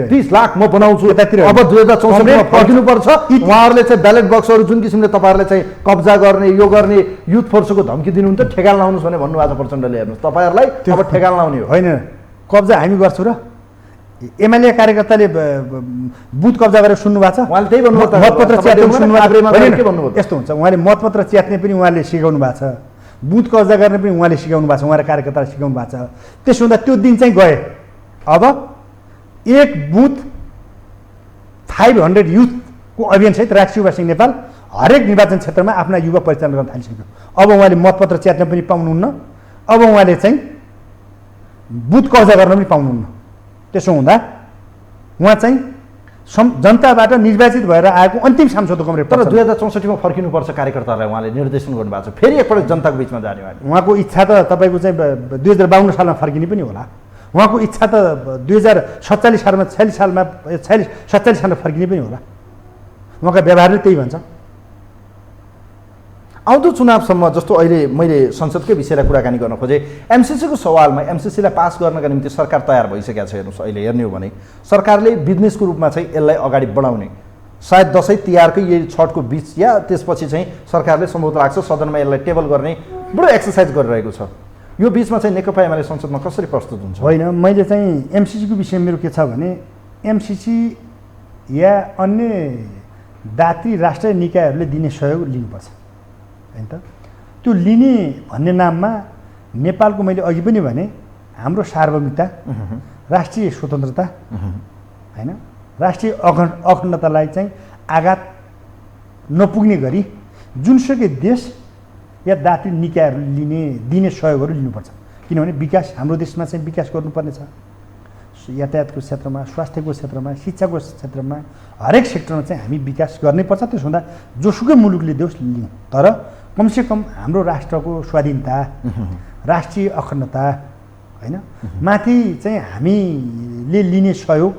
30 लाख म बनाउँछु। अब 2064 मा फर्किनुपर्छ। उहाँहरूले चाहिँ ब्यालेट बक्सहरू जुन किसिमले तपाईँहरूले चाहिँ कब्जा गर्ने, यो गर्ने, युथ फोर्सको धम्की दिनुहुन्छ, ठेगान लाउनुहोस् भने भन्नुभएको छ प्रचण्डले। हेर्नुहोस्, तपाईँहरूलाई अब ठेगान लाउने हो। होइन, कब्जा हामी गर्छौँ र एमएलए कार्यकर्ताले बुथ कब्जा गरेर सुन्नु भएको छ? उहाँले त्यही भन्नुभयो। मतपत्र च्यात्ने के भन्नुभयो? यस्तो हुन्छ, उहाँले मतपत्र च्यात्ने पनि उहाँले सिकाउनु भएको छ, बुथ कब्जा गर्ने पनि उहाँले सिकाउनु भएको छ, उहाँले कार्यकर्ताले सिकाउनु भएको छ। त्यसो हुँदा त्यो दिन चाहिँ गए। अब एक बुथ 500 युथको अभियानसहित राष्ट्रिय युवा संघ नेपाल हरेक निर्वाचन क्षेत्रमा आफ्ना युवा परिचालन गर्न थालिसक्यो। अब उहाँले मतपत्र च्यात्न पनि पाउनुहुन्न, अब उहाँले चाहिँ बुथ कब्जा गर्न पनि पाउनुहुन्न। त्यसो हुँदा उहाँ चाहिँ जनताबाट निर्वाचित भएर आएको अन्तिम सांसद कमरेड। तर 2064 मा फर्किनुपर्छ कार्यकर्ताहरूलाई उहाँले निर्देशन गर्नुभएको छ, फेरि एकपल्ट जनताको बिचमा जाने भयो। उहाँको इच्छा त तपाईँको चाहिँ 2052 सालमा फर्किने पनि होला, उहाँको इच्छा त 2047 सालमा 47 सालमा फर्किने पनि होला। उहाँका व्यवहारले त्यही भन्छ। आउँदो चुनावसम्म जस्तो अहिले मैले संसदकै विषयलाई कुराकानी गर्न खोजेँ, एमसिसीको सवालमा एमसिसीलाई पास गर्नका निम्ति सरकार तयार भइसकेको छ। हेर्नुहोस्, अहिले हेर्ने हो भने सरकारले बिजनेसको रूपमा चाहिँ यसलाई अगाडि बढाउने, सायद दसैँ तिहारकै यही छठको बिच या त्यसपछि चाहिँ सरकारले सम्भवतः लाग्छ सदनमा यसलाई टेबल गर्ने बडो एक्सर्साइज गरिरहेको छ। यो बिचमा चाहिँ नेकपा एमाले संसदमा कसरी प्रस्तुत हुन्छ? होइन, मैले चाहिँ एमसिसीको विषय मेरो के छ भने एमसिसी या अन्य दात्री राष्ट्रिय निकायहरूले दिने सहयोग लिनुपर्छ होइन त। त्यो लिने भन्ने नाममा नेपालको मैले अघि पनि भने हाम्रो सार्वभौमिकता, राष्ट्रिय स्वतन्त्रता होइन, राष्ट्रिय अखण्डतालाई चाहिँ आघात नपुग्ने गरी जुनसुकै देश या दात्री निकायहरूले दिने सहयोगहरू लिनुपर्छ। किनभने विकास हाम्रो देशमा चाहिँ विकास गर्नुपर्ने छ, यातायातको क्षेत्रमा, स्वास्थ्यको क्षेत्रमा, शिक्षाको क्षेत्रमा, हरेक सेक्टरमा चाहिँ हामी विकास गर्नैपर्छ। त्यसो हुँदा जोसुकै मुलुकले देश लिउँ, तर कमसेकम हाम्रो राष्ट्रको स्वाधीनता, राष्ट्रिय अखण्डता होइन माथि चाहिँ हामीले लिने सहयोग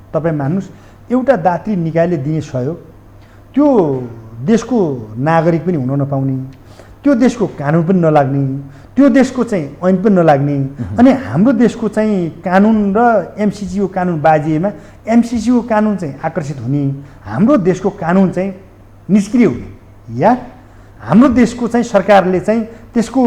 तपाईँ मान्नुहोस्, एउटा दात्री निकायले दिने सहयोग त्यो देशको नागरिक पनि हुन नपाउने, त्यो देशको कानुन पनि नलाग्ने, त्यो देशको चाहिँ ऐन पनि नलाग्ने, अनि हाम्रो देशको चाहिँ कानुन र एमसिसीको कानुन बाजिएमा एमसिसीको कानुन चाहिँ आकर्षित हुने, हाम्रो देशको कानुन चाहिँ निष्क्रिय हुने, या हाम्रो देशको चाहिँ सरकारले चाहिँ त्यसको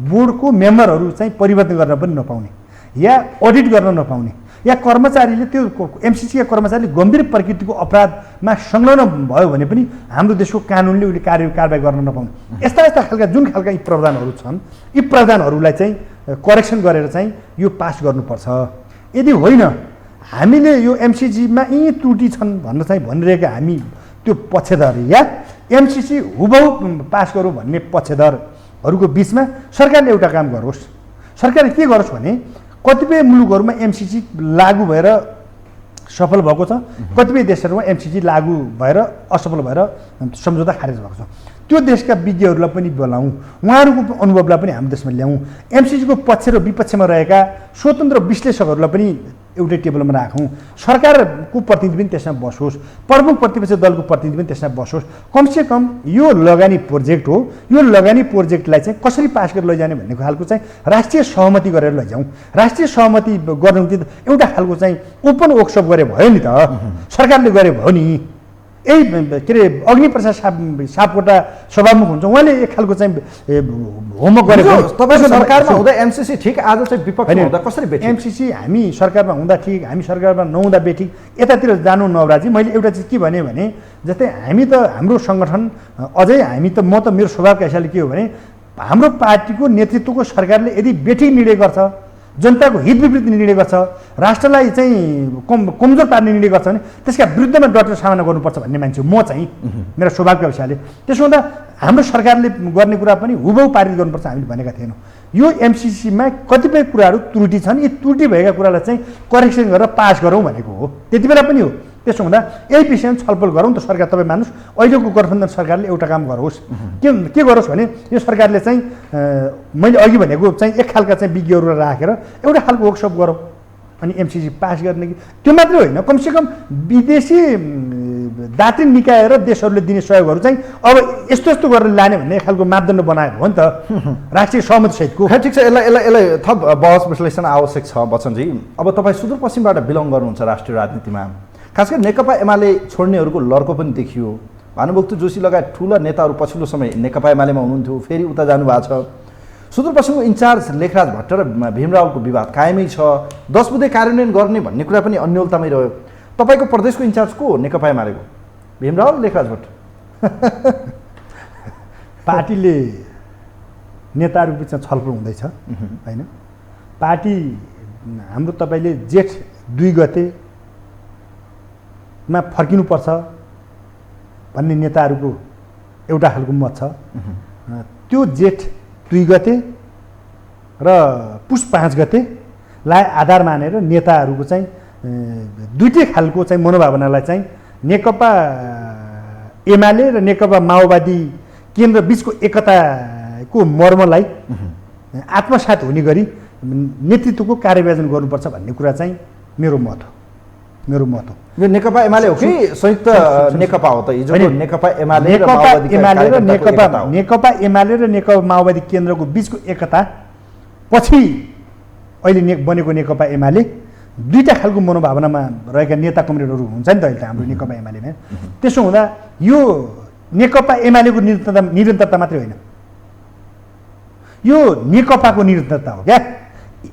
बोर्डको मेम्बरहरू चाहिँ परिवर्तन गर्न पनि नपाउने या अडिट गर्न नपाउने, या कर्मचारीले त्यो एमसिसीका कर्मचारीले गम्भीर प्रकृतिको अपराधमा संलग्न भयो भने पनि हाम्रो देशको कानुनले उसले कारबाही गर्न नपाउने यस्ता यस्ता खालका जुन खालका यी प्रावधानहरू छन् यी प्रावधानहरूलाई चाहिँ करेक्सन गरेर चाहिँ यो पास गर्नुपर्छ। यदि होइन हामीले यो एमसिसीमा यी त्रुटि छन् भनेर चाहिँ भनिरहेका हामी त्यो पक्षधर या एमसिसी हुबहु पास गरौँ भन्ने पक्षधरहरूको बिचमा सरकारले एउटा काम गरोस्। सरकारले के गरोस् भने कतिपय मुलुकहरूमा एमसिसी लागू भएर सफल भएको छ, कतिपय देशहरूमा एमसिसी लागू भएर असफल भएर सम्झौता खारेज भएको छ। त्यो देशका विज्ञहरूलाई पनि बोलाउँ, उहाँहरूको अनुभवलाई पनि हाम्रो देशमा ल्याउँ, एमसिसीको पक्ष र विपक्षमा रहेका स्वतन्त्र विश्लेषकहरूलाई पनि एउटै टेबलमा राखौँ, सरकारको प्रतिनिधि पनि त्यसमा बसोस्, प्रमुख प्रतिपक्ष दलको प्रतिनिधि पनि त्यसमा बसोस्। कमसेकम यो लगानी प्रोजेक्ट हो, यो लगानी प्रोजेक्टलाई चाहिँ कसरी पास गरेर लैजाने भन्ने खालको चाहिँ राष्ट्रिय सहमति गरेर लैजाउँ। राष्ट्रिय सहमति गर्नु एउटा खालको चाहिँ ओपन वर्कसप गरे भयो नि त, सरकारले गरे भयो नि। यही के अरे अग्निप्रसाद सापकोटा सभामुख हुन्छ, उहाँले एक खालको चाहिँ होमवर्क गरेको। तपाईँको सरकारमा हुँदा एमसिसी ठिक, आज चाहिँ विपक्षमा हुँदा कसरी बेठिक? एमसिसी हामी सरकारमा हुँदा ठिक, हामी सरकारमा नहुँदा बेठिक, यतातिर जानु नवराजी। मैले एउटा चिज के भने जस्तै हामी त हाम्रो सङ्गठन अझै हामी त म त मेरो स्वभावका हिसाबले के हो भने हाम्रो पार्टीको नेतृत्वको सरकारले यदि बेठिक निर्णय गर्छ, जनताको हित विपरीत निर्णय गर्छ, राष्ट्रलाई चाहिँ कमजोर पार्ने निर्णय गर्छ भने त्यसका विरुद्धमा डटेर सामना गर्नुपर्छ भन्ने मान्छे म चाहिँ मेरो स्वभावका हिसाबले। त्यसो हुँदा हाम्रो सरकारले गर्ने कुरा पनि हुबहु पारित गर्नुपर्छ हामीले भनेका थिएनौँ। यो एमसिसीमा कतिपय कुराहरू त्रुटि छन्, यी त्रुटि भएका कुरालाई चाहिँ करेक्सन गरेर पास गरौँ भनेको हो, त्यति बेला पनि हो। त्यसो हुँदा यही विषयमा छलफल गरौँ त। सरकार तपाईँ मान्नुहोस्, अहिलेको गठबन्धन सरकारले एउटा काम गरोस्। के गरोस् भने यो सरकारले चाहिँ मैले अघि भनेको चाहिँ एक खालका चाहिँ विज्ञहरू राखेर एउटा खालको वर्कसप गरौँ अनि एमसिसी पास गर्ने कि त्यो मात्रै होइन, कमसेकम विदेशी दात्री निकाय र देशहरूले दिने सहयोगहरू चाहिँ अब यस्तो यस्तो गरेर लाने भन्ने एक खालको मापदण्ड बनाएको हो नि त राष्ट्रिय सहमतिसहितको। ठिक छ, यसलाई थप बहस विश्लेषण आवश्यक छ। बच्चनजी, अब तपाईँ सुदूरपश्चिमबाट बिलोङ गर्नुहुन्छ राष्ट्रिय राजनीतिमा, खास गरी नेकपा एमाले छोड्नेहरूको लड्को पनि देखियो। भानुभक्त जोशी लगायत ठुला नेताहरू पछिल्लो समय नेकपा एमालेमा हुनुहुन्थ्यो, फेरि उता जानुभएको छ। सुदूरपश्चिमको इन्चार्ज लेखराज भट्ट र भीमरावको विवाद कायमै छ, 10 बुँदे कार्यान्वयन गर्ने भन्ने कुरा पनि अन्यलतामै रह्यो। तपाईँको प्रदेशको इन्चार्ज को हो नेकपा एमालेको? भीमराव, लेखराज भट्ट? पार्टीले नेताहरू बिचमा छलफल हुँदैछ होइन। पार्टी हाम्रो तपाईँले जेठ 2 गतेमा फर्किनुपर्छ भन्ने नेताहरूको एउटा खालको मत छ। त्यो जेठ 2 गते र पुस 5 गतेलाई आधार मानेर नेताहरूको चाहिँ दुईटै खालको चाहिँ मनोभावनालाई चाहिँ नेकपा एमाले र नेकपा माओवादी केन्द्र बिचको एकताको मर्मलाई आत्मसात हुने गरी नेतृत्वको कार्ययोजना गर्नुपर्छ भन्ने कुरा चाहिँ मेरो मत हो। यो नेकपा एमाले हो कि संयुक्त नेकपा हो त? हिजो नेकपा एमाले र नेकपा माओवादी केन्द्रको बिचको एकता पछि अहिले बनेको नेकपा एमाले दुईटा खालको मनोभावनामा रहेका नेता कमरेडहरू हुन्छ नि त अहिले हाम्रो नेकपा एमालेमा। त्यसो हुँदा यो नेकपा एमालेको निरन्तरता मात्रै होइन, यो नेकपाको निरन्तरता हो क्या।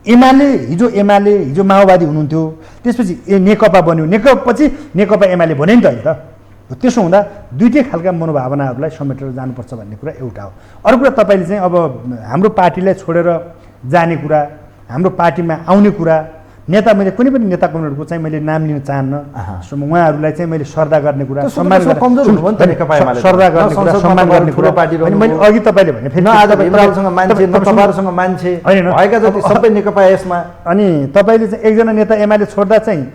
हिजो माओवादी हुनुहुन्थ्यो, त्यसपछि नेकपा बन्यो, नेकपछि नेकपा एमाले भन्यो नि त अहिले त। त्यसो हुँदा दुईटै खालका मनोभावनाहरूलाई समेटेर जानुपर्छ भन्ने कुरा एउटा हो। अर्को कुरा तपाईँले चाहिँ अब हाम्रो पार्टीलाई छोडेर जाने कुरा, हाम्रो पार्टीमा आउने कुरा, मैले कुनै पनि नेता कमरेडको चाहिँ मैले नाम लिन चाहन्न, उहाँहरूलाई चाहिँ मैले श्रद्धा गर्ने कुरा, सम्मान गर्ने कुरा। अनि मैले अघि तपाईँले भने फेरि अनि तपाईँले चाहिँ एकजना नेता एमाले छोड्दा चाहिँ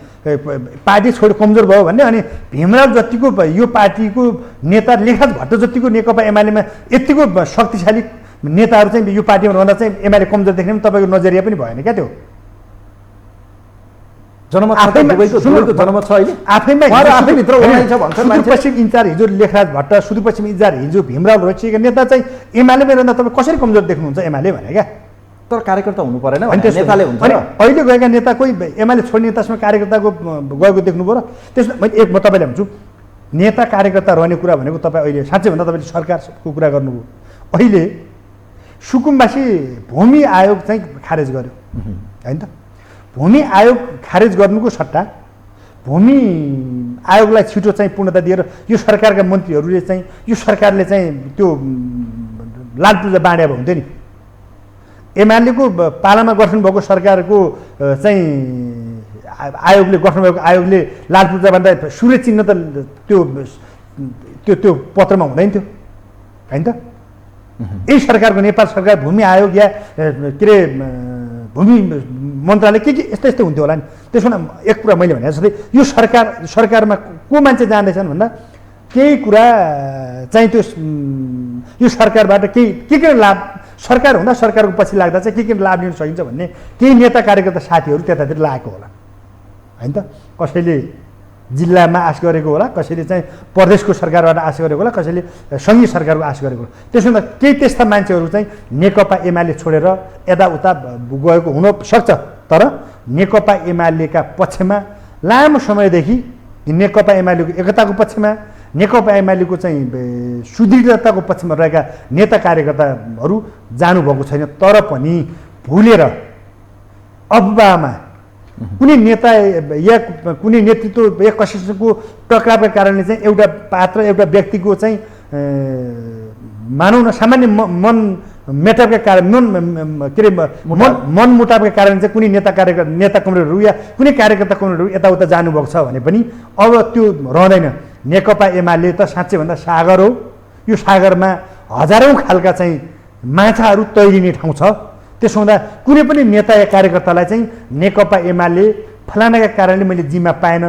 पार्टी कमजोर भयो भन्ने, अनि भीमराव जतिको यो पार्टीको नेता लेखराज भट्ट जतिको नेकपा एमालेमा यतिको शक्तिशाली नेताहरू चाहिँ यो पार्टीमा रहँदा चाहिँ एमाले कमजोर देख्ने पनि तपाईँको नजरिया पनि भएन क्या। त्यो सुदूरपश्चिम इन्चार्ज हिजो लेखराज भट्ट, सुदूरपश्चिम इन्चार्ज हिजो भीमराव रोचिएका नेता चाहिँ एमालेमा रहँदा तपाईँ कसरी कमजोर देख्नुहुन्छ एमाले भने क्या? तर कार्यकर्ता हुनु परेन, नेताले हुन्छ। अहिले गएका नेता कोही एमाले छोड्ने नेतासँग कार्यकर्ताको गएको देख्नुभयो र त्यसमा म तपाईँले भन्छु, नेता कार्यकर्ता रहने कुरा भनेको तपाईँ अहिले साँच्चै भन्दा तपाईँले सरकारको कुरा गर्नुभयो। अहिले सुकुम्बासी भूमि आयोग चाहिँ खारेज गर्यो होइन त, भूमि आयोग खारेज गर्नुको सट्टा भूमि आयोगलाई छिटो चाहिँ पूर्णता दिएर यो सरकारका मन्त्रीहरूले चाहिँ यो सरकारले चाहिँ त्यो लालपुजा बाँड्या हुन्थ्यो नि। एमालेको पालामा गठन भएको सरकारको चाहिँ आयोगले गठन भएको आयोगले लालपुजा बाँड्दा सूर्य चिन्ह त त्यो त्यो त्यो पत्रमा हुँदैन थियो होइन त। यही सरकारको नेपाल सरकार भूमि आयोग या के अरे भूमि मन्त्रालय के यस्तो यस्तो हुन्थ्यो होला नि। त्यसमा एक कुरा मैले भने जस्तै यो सरकारमा को मान्छे जाँदैछन् भन्दा केही कुरा चाहिँ त्यो यो सरकारबाट के लाभ सरकार हुँदा सरकारको पछि लाग्दा चाहिँ के लाभ लिन सकिन्छ भन्ने केही नेता कार्यकर्ता साथीहरू त्यतातिर लागेको होला होइन त। कसैले जिल्लामा आश गरेको होला, कसैले चाहिँ प्रदेशको सरकारबाट आश गरेको होला, कसैले सङ्घीय सरकारको आश गरेको होला। त्यसो हुँदा केही त्यस्ता मान्छेहरू चाहिँ नेकपा एमाले छोडेर यताउता गएको हुनसक्छ। तर नेकपा एमालेका पक्षमा लामो समयदेखि नेकपा एमालेको एकताको पक्षमा नेकपा एमालेको चाहिँ सुदृढताको पक्षमा रहेका नेता कार्यकर्ताहरू जानुभएको छैन। तर पनि भुलेर अफवाहमा कुनै नेता या कुनै नेतृत्व या कसैको टक्रावका कारणले चाहिँ एउटा पात्र एउटा व्यक्तिको चाहिँ मानौँ न सामान्य मन मेटापका कारण के अरे मनमुटावका कारण चाहिँ कुनै नेता कमरेडहरू या कुनै कार्यकर्ता कमरेडहरू यताउता जानुभएको छ भने पनि अब त्यो रहँदैन। नेकपा एमाले त साँच्चै भन्दा सागर हो। यो सागरमा हजारौँ खालका चाहिँ माछाहरू तैरिने ठाउँ छ। त्यसो हुँदा कुनै पनि नेता या कार्यकर्तालाई चाहिँ नेकपा एमाले फलानाका कारणले मैले जिम्मा पाएन,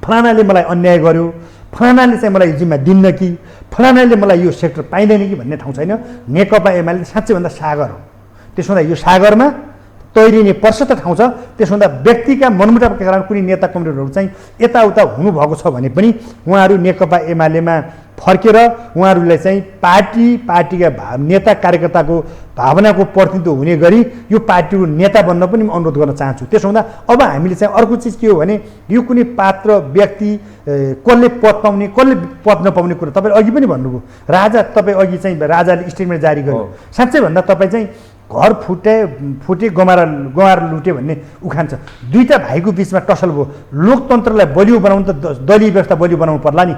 फलानाले मलाई अन्याय गर्यो, फलानाले चाहिँ मलाई जिम्मा दिन्न कि, फलानाले मलाई यो सेक्टर पाइँदैन कि भन्ने ठाउँ छैन। नेकपा एमाले साँच्चै भन्दा सागर हो। त्यसो हुँदा यो सागरमा तैरिने प्रशस्त ठाउँ छ। त्यसो हुँदा व्यक्तिका मनमुटावका कारण कुनै नेता कमरेडहरू चाहिँ यताउता हुनुभएको छ भने पनि उहाँहरू नेकपा एमालेमा फर्केर उहाँहरूलाई चाहिँ पार्टीका नेता कार्यकर्ताको भावनाको प्रतिनिधित्व हुने गरी यो पार्टीको नेता बन्न पनि म अनुरोध गर्न चाहन्छु। त्यसो हुँदा अब हामीले चाहिँ अर्को चिज के हो भने यो कुनै पात्र व्यक्ति कसले पद पाउने कसले पद नपाउने कुरा तपाईँले अघि पनि भन्नुभयो। राजा तपाईँ अघि चाहिँ राजाले स्टेटमेन्ट जारी गर्यो। साँच्चै भन्दा तपाईँ चाहिँ घर फुटे गमाएर लुटे भन्ने उखान छ। दुईटा भाइको बिचमा टसल भयो। लोकतन्त्रलाई बलियो बनाउनु त दलीय व्यवस्था बलियो बनाउनु पर्ला नि,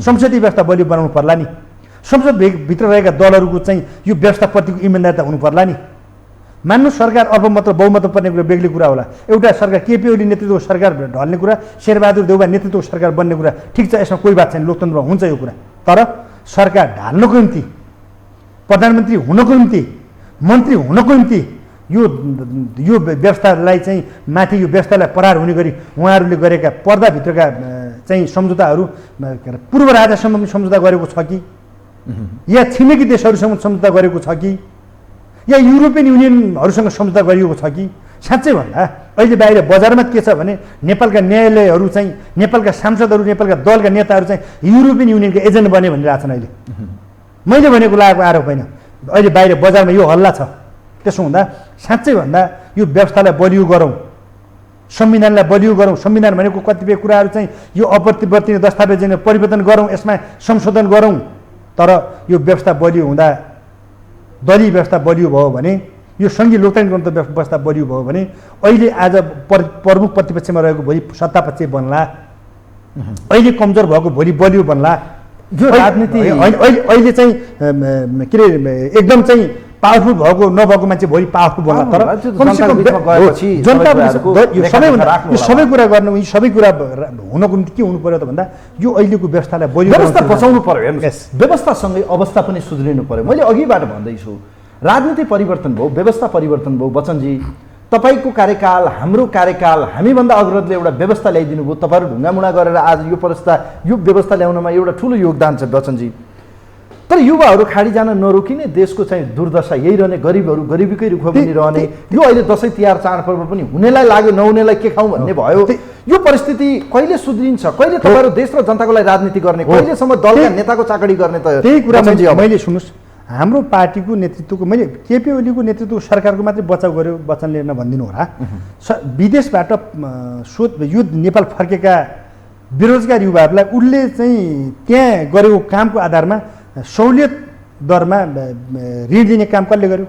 संसदीय व्यवस्था बलियो बनाउनु पर्ला नि, संसदभित्र रहेका दलहरूको चाहिँ यो व्यवस्थाप्रतिको इमान्दारिता हुनु पर्ला नि। मान्नु सरकार अल्पमत बहुमत पर्ने कुरा बेग्लै कुरा होला। एउटा सरकार केपी ओली नेतृत्वको सरकार ढल्ने कुरा, शेरबहादुर देउवा नेतृत्वको सरकार बन्ने कुरा ठिक छ, यसमा कोही बात छैन, लोकतन्त्रमा हुन्छ यो कुरा। तर सरकार ढाल्नको निम्ति, प्रधानमन्त्री हुनको निम्ति, मन्त्री हुनको निम्ति यो व्यवस्थालाई चाहिँ माथि यो व्यवस्थालाई परार हुने गरी उहाँहरूले गरेका पर्दाभित्रका चाहिँ सम्झौताहरू पूर्व राजासम्म पनि सम्झौता गरेको छ कि, या छिमेकी देशहरूसँग सम्झौता गरेको छ कि, या युरोपियन युनियनहरूसँग सम्झौता गरिएको छ कि। साँच्चै भन्दा अहिले बाहिर बजारमा के छ भने नेपालका न्यायालयहरू चाहिँ नेपालका सांसदहरू नेपालका दलका नेताहरू चाहिँ युरोपियन युनियनका एजेन्ट बने भनिरहेछन्। अहिले मैले भनेको लागेको आरोप होइन, अहिले बाहिर बजारमा यो हल्ला छ। त्यसो हुँदा साँच्चै भन्दा यो व्यवस्थालाई बलियो गरौँ, संविधानलाई बलियो गरौँ। संविधान भनेको कतिपय कुराहरू चाहिँ यो अपरिवर्तनीय दस्तावेज परिवर्तन गरौँ, यसमा संशोधन गरौँ। तर यो व्यवस्था बलियो हुँदा दलीय व्यवस्था बलियो भयो भने, यो सङ्घीय लोकतान्त्रिक व्यवस्था बलियो भयो भने अहिले आज प्रमुख प्रतिपक्षमा रहेको भोलि सत्तापक्ष बन्ला, अहिले कमजोर भएको भोलि बलियो बन्ला। यो राजनीति अहिले चाहिँ के अरे एकदम चाहिँ पावरफुल भएको नभएको मान्छे भोलि पावरफुल बन्ला। तर सबै कुरा गर्नु, यी सबै कुरा हुनको निम्ति के हुनु पर्यो त भन्दा यो अहिलेको व्यवस्थालाई व्यवस्था बचाउनु पर्यो। हेर्नुहोस्, व्यवस्थासँगै अवस्था पनि सुध्रिनु पर्यो। मैले अघिबाट भन्दैछु राजनीति परिवर्तन भयो, व्यवस्था परिवर्तन भयो। बच्चनजी, तपाईँको कार्यकाल, हाम्रो कार्यकाल, हामीभन्दा अग्रजले एउटा व्यवस्था ल्याइदिनु भयो। तपाईँहरू ढुङ्गामुढा गरेर आज यो व्यवस्था ल्याउनमा एउटा ठुलो योगदान छ बच्चनजी। तर युवाहरू खाडी जान नरोकिने, देशको चाहिँ दुर्दशा यही रहने, गरिबहरू गरिबीकै रुखमा पनि रहने। यो अहिले दसैँ तिहार चाडपर्व पनि हुनेलाई लाग्यो, नहुनेलाई के खाउँ भन्ने भयो। यो परिस्थिति कहिले सुध्रिन्छ? कहिले तपाईँहरू देश र जनताको लागि राजनीति गर्ने, कहिलेसम्म दलका नेताको चाकडी गर्ने? त त्यही कुरा मैले सुन्नुहोस्, हाम्रो पार्टीको नेतृत्वको मैले केपी ओलीको नेतृत्वको सरकारको मात्रै बचाउ गर्यो वचनले नभनिदिनु होला। विदेशबाट यो नेपाल फर्केका बेरोजगार युवाहरूलाई उसले चाहिँ त्यहाँ गरेको कामको आधारमा सहुलियत दरमा ऋण दिने काम कसले गर्यो?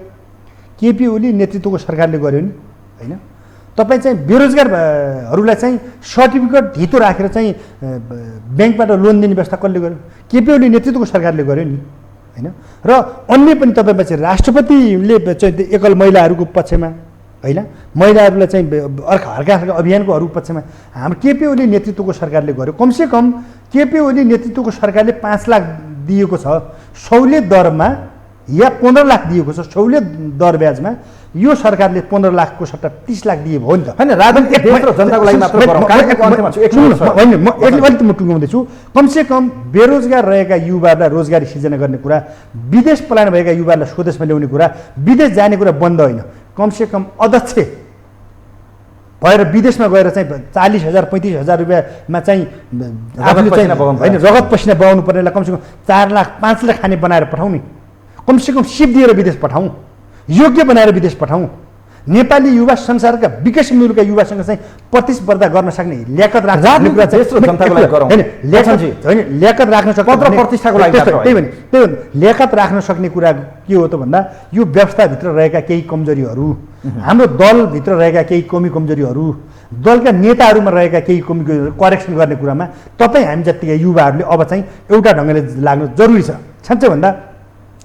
केपी ओली नेतृत्वको सरकारले गर्यो नि, होइन? तपाईँ चाहिँ बेरोजगारहरूलाई चाहिँ सर्टिफिकेट धितो राखेर चाहिँ ब्याङ्कबाट लोन दिने व्यवस्था कसले गर्यो? केपी ओली नेतृत्वको सरकारले गर्यो नि, होइन? र अन्य पनि तपाईँमा चाहिँ राष्ट्रपतिले चाहिँ एकल महिलाहरूको पक्षमा, होइन, महिलाहरूलाई चाहिँ हर्का अभियानकोहरू पक्षमा हाम्रो केपी ओली नेतृत्वको सरकारले गर्यो। कमसेकम केपी ओली नेतृत्वको सरकारले 5 लाख दिएको छ सहुलियत दरमा या 15 लाख दिएको छ सहुलियत दर ब्याजमा। यो सरकारले 15 लाखको सट्टा 30 लाख दिए भयो नि त, होइन? राजनीतिक देश र जनताको लागि मात्र गरौँ। कार्यक्रमको अन्त्यमा छु, होइन, म अलिकति म टुङ्गाउँदैछु। कमसेकम बेरोजगार रहेका युवाहरूलाई रोजगारी सिर्जना गर्ने कुरा, विदेश पलायन भएका युवाहरूलाई स्वदेशमा ल्याउने कुरा, विदेश जाने कुरा बन्द होइन, कमसेकम अध्यक्ष भएर विदेशमा गएर चाहिँ 40,000 35,000 रुपियाँमा चाहिँ आफूले चाहिँ होइन रगत पसिना बगाउनु पर्नेलाई कमसेकम 4 लाख 5 लाख खाने बनाएर पठाउने, कमसेकम सिप दिएर विदेश पठाउँ, योग्य बनाएर विदेश पठाउँ। नेपाली युवा संसारका विकसित मुलुकका युवासँग चाहिँ प्रतिस्पर्धा गर्न सक्ने ल्याकत राख्ने कुरा चाहिँ ल्याकत राख्न सक्ने प्रतिष्ठाको लागि त्यही भने ल्याकत राख्न सक्ने कुरा के हो त भन्दा यो व्यवस्थाभित्र रहेका केही कमजोरीहरू, हाम्रो दलभित्र रहेका केही कमजोरीहरू, दलका नेताहरूमा रहेका केही करेक्सन गर्ने कुरामा तपाईँ हामी जतिका युवाहरूले अब चाहिँ एउटा ढङ्गले लाग्नु जरुरी छ। साँच्चै भन्दा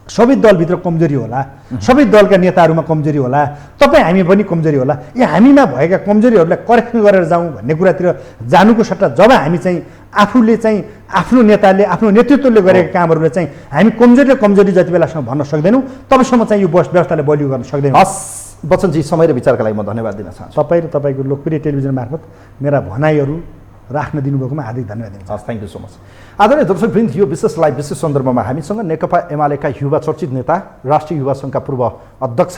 सबै दलभित्र कमजोरी होला, सबै दलका नेताहरूमा कमजोरी होला, तपाईँ हामी पनि कमजोरी होला। हामीमा भएका कमजोरीहरूलाई करेक्सन गरेर जाउँ भन्ने कुरातिर जानुको सट्टा जब हामी चाहिँ आफूले चाहिँ आफ्नो नेताले आफ्नो नेतृत्वले गरेका कामहरूलाई चाहिँ हामी कमजोरी जति बेलासम्म भन्न सक्दैनौँ तबसम्म चाहिँ यो व्यवस्थाले बलियो गर्न सक्दैनौँ। हस् बच्चनजी, समय र विचारका लागि म धन्यवाद दिन चाहन्छु। तपाईँ र तपाईँको लोकप्रिय टेलिभिजन मार्फत मेरा भनाइहरू राख्न दिनुभएकोमा हार्दिक धन्यवाद दिन चाहन्छु। Thank you so much. आदरणीय दर्शकवृन्द, यो विशेष लाइभ विशेष सन्दर्भमा हामीसँग नेकपा एमालेका युवा चर्चित नेता, राष्ट्रिय युवा सङ्घका पूर्व अध्यक्ष,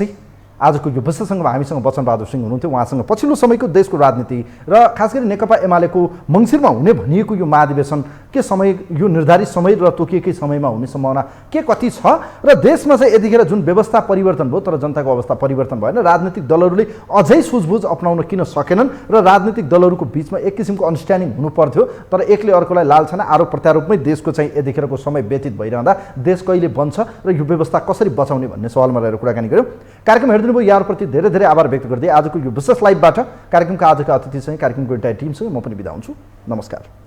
आजको यो विशेषसँग हामीसँग वचनबहादुर सिंह हुनुहुन्थ्यो। उहाँसँग पछिल्लो समयको देशको राजनीति र खास गरी नेकपा एमालेको मङ्सिरमा हुने भनिएको यो महाधिवेशन के समय, यो निर्धारित समय र तोकिएकै समयमा हुने सम्भावना के कति छ र देशमा चाहिँ यतिखेर जुन व्यवस्था परिवर्तन भयो तर जनताको अवस्था परिवर्तन भएन, राजनीतिक दलहरूले अझै सुझबुझ अपनाउन किन सकेनन् र राजनीतिक दलहरूको बिचमा एक किसिमको अन्डरस्ट्यान्डिङ हुनु पर्थ्यो तर एकले अर्कोलाई लालछना आरोप प्रत्यारोपमै देशको चाहिँ यतिखेरको समय व्यतीत भइरहँदा देश कहिले बन्छ र यो व्यवस्था कसरी बचाउने भन्ने सवालमा रहेर कुराकानी गऱ्यौँ। कार्यक्रम हेरिदिनु भयो यहाँहरूप्रति धेरै धेरै आभार व्यक्त गर्दै आजको यो विशेष लाइभबाट कार्यक्रमका आजका अतिथिसँग कार्यक्रमको इन्टायर टिमसँग म पनि बिदा हुन्छु। नमस्कार।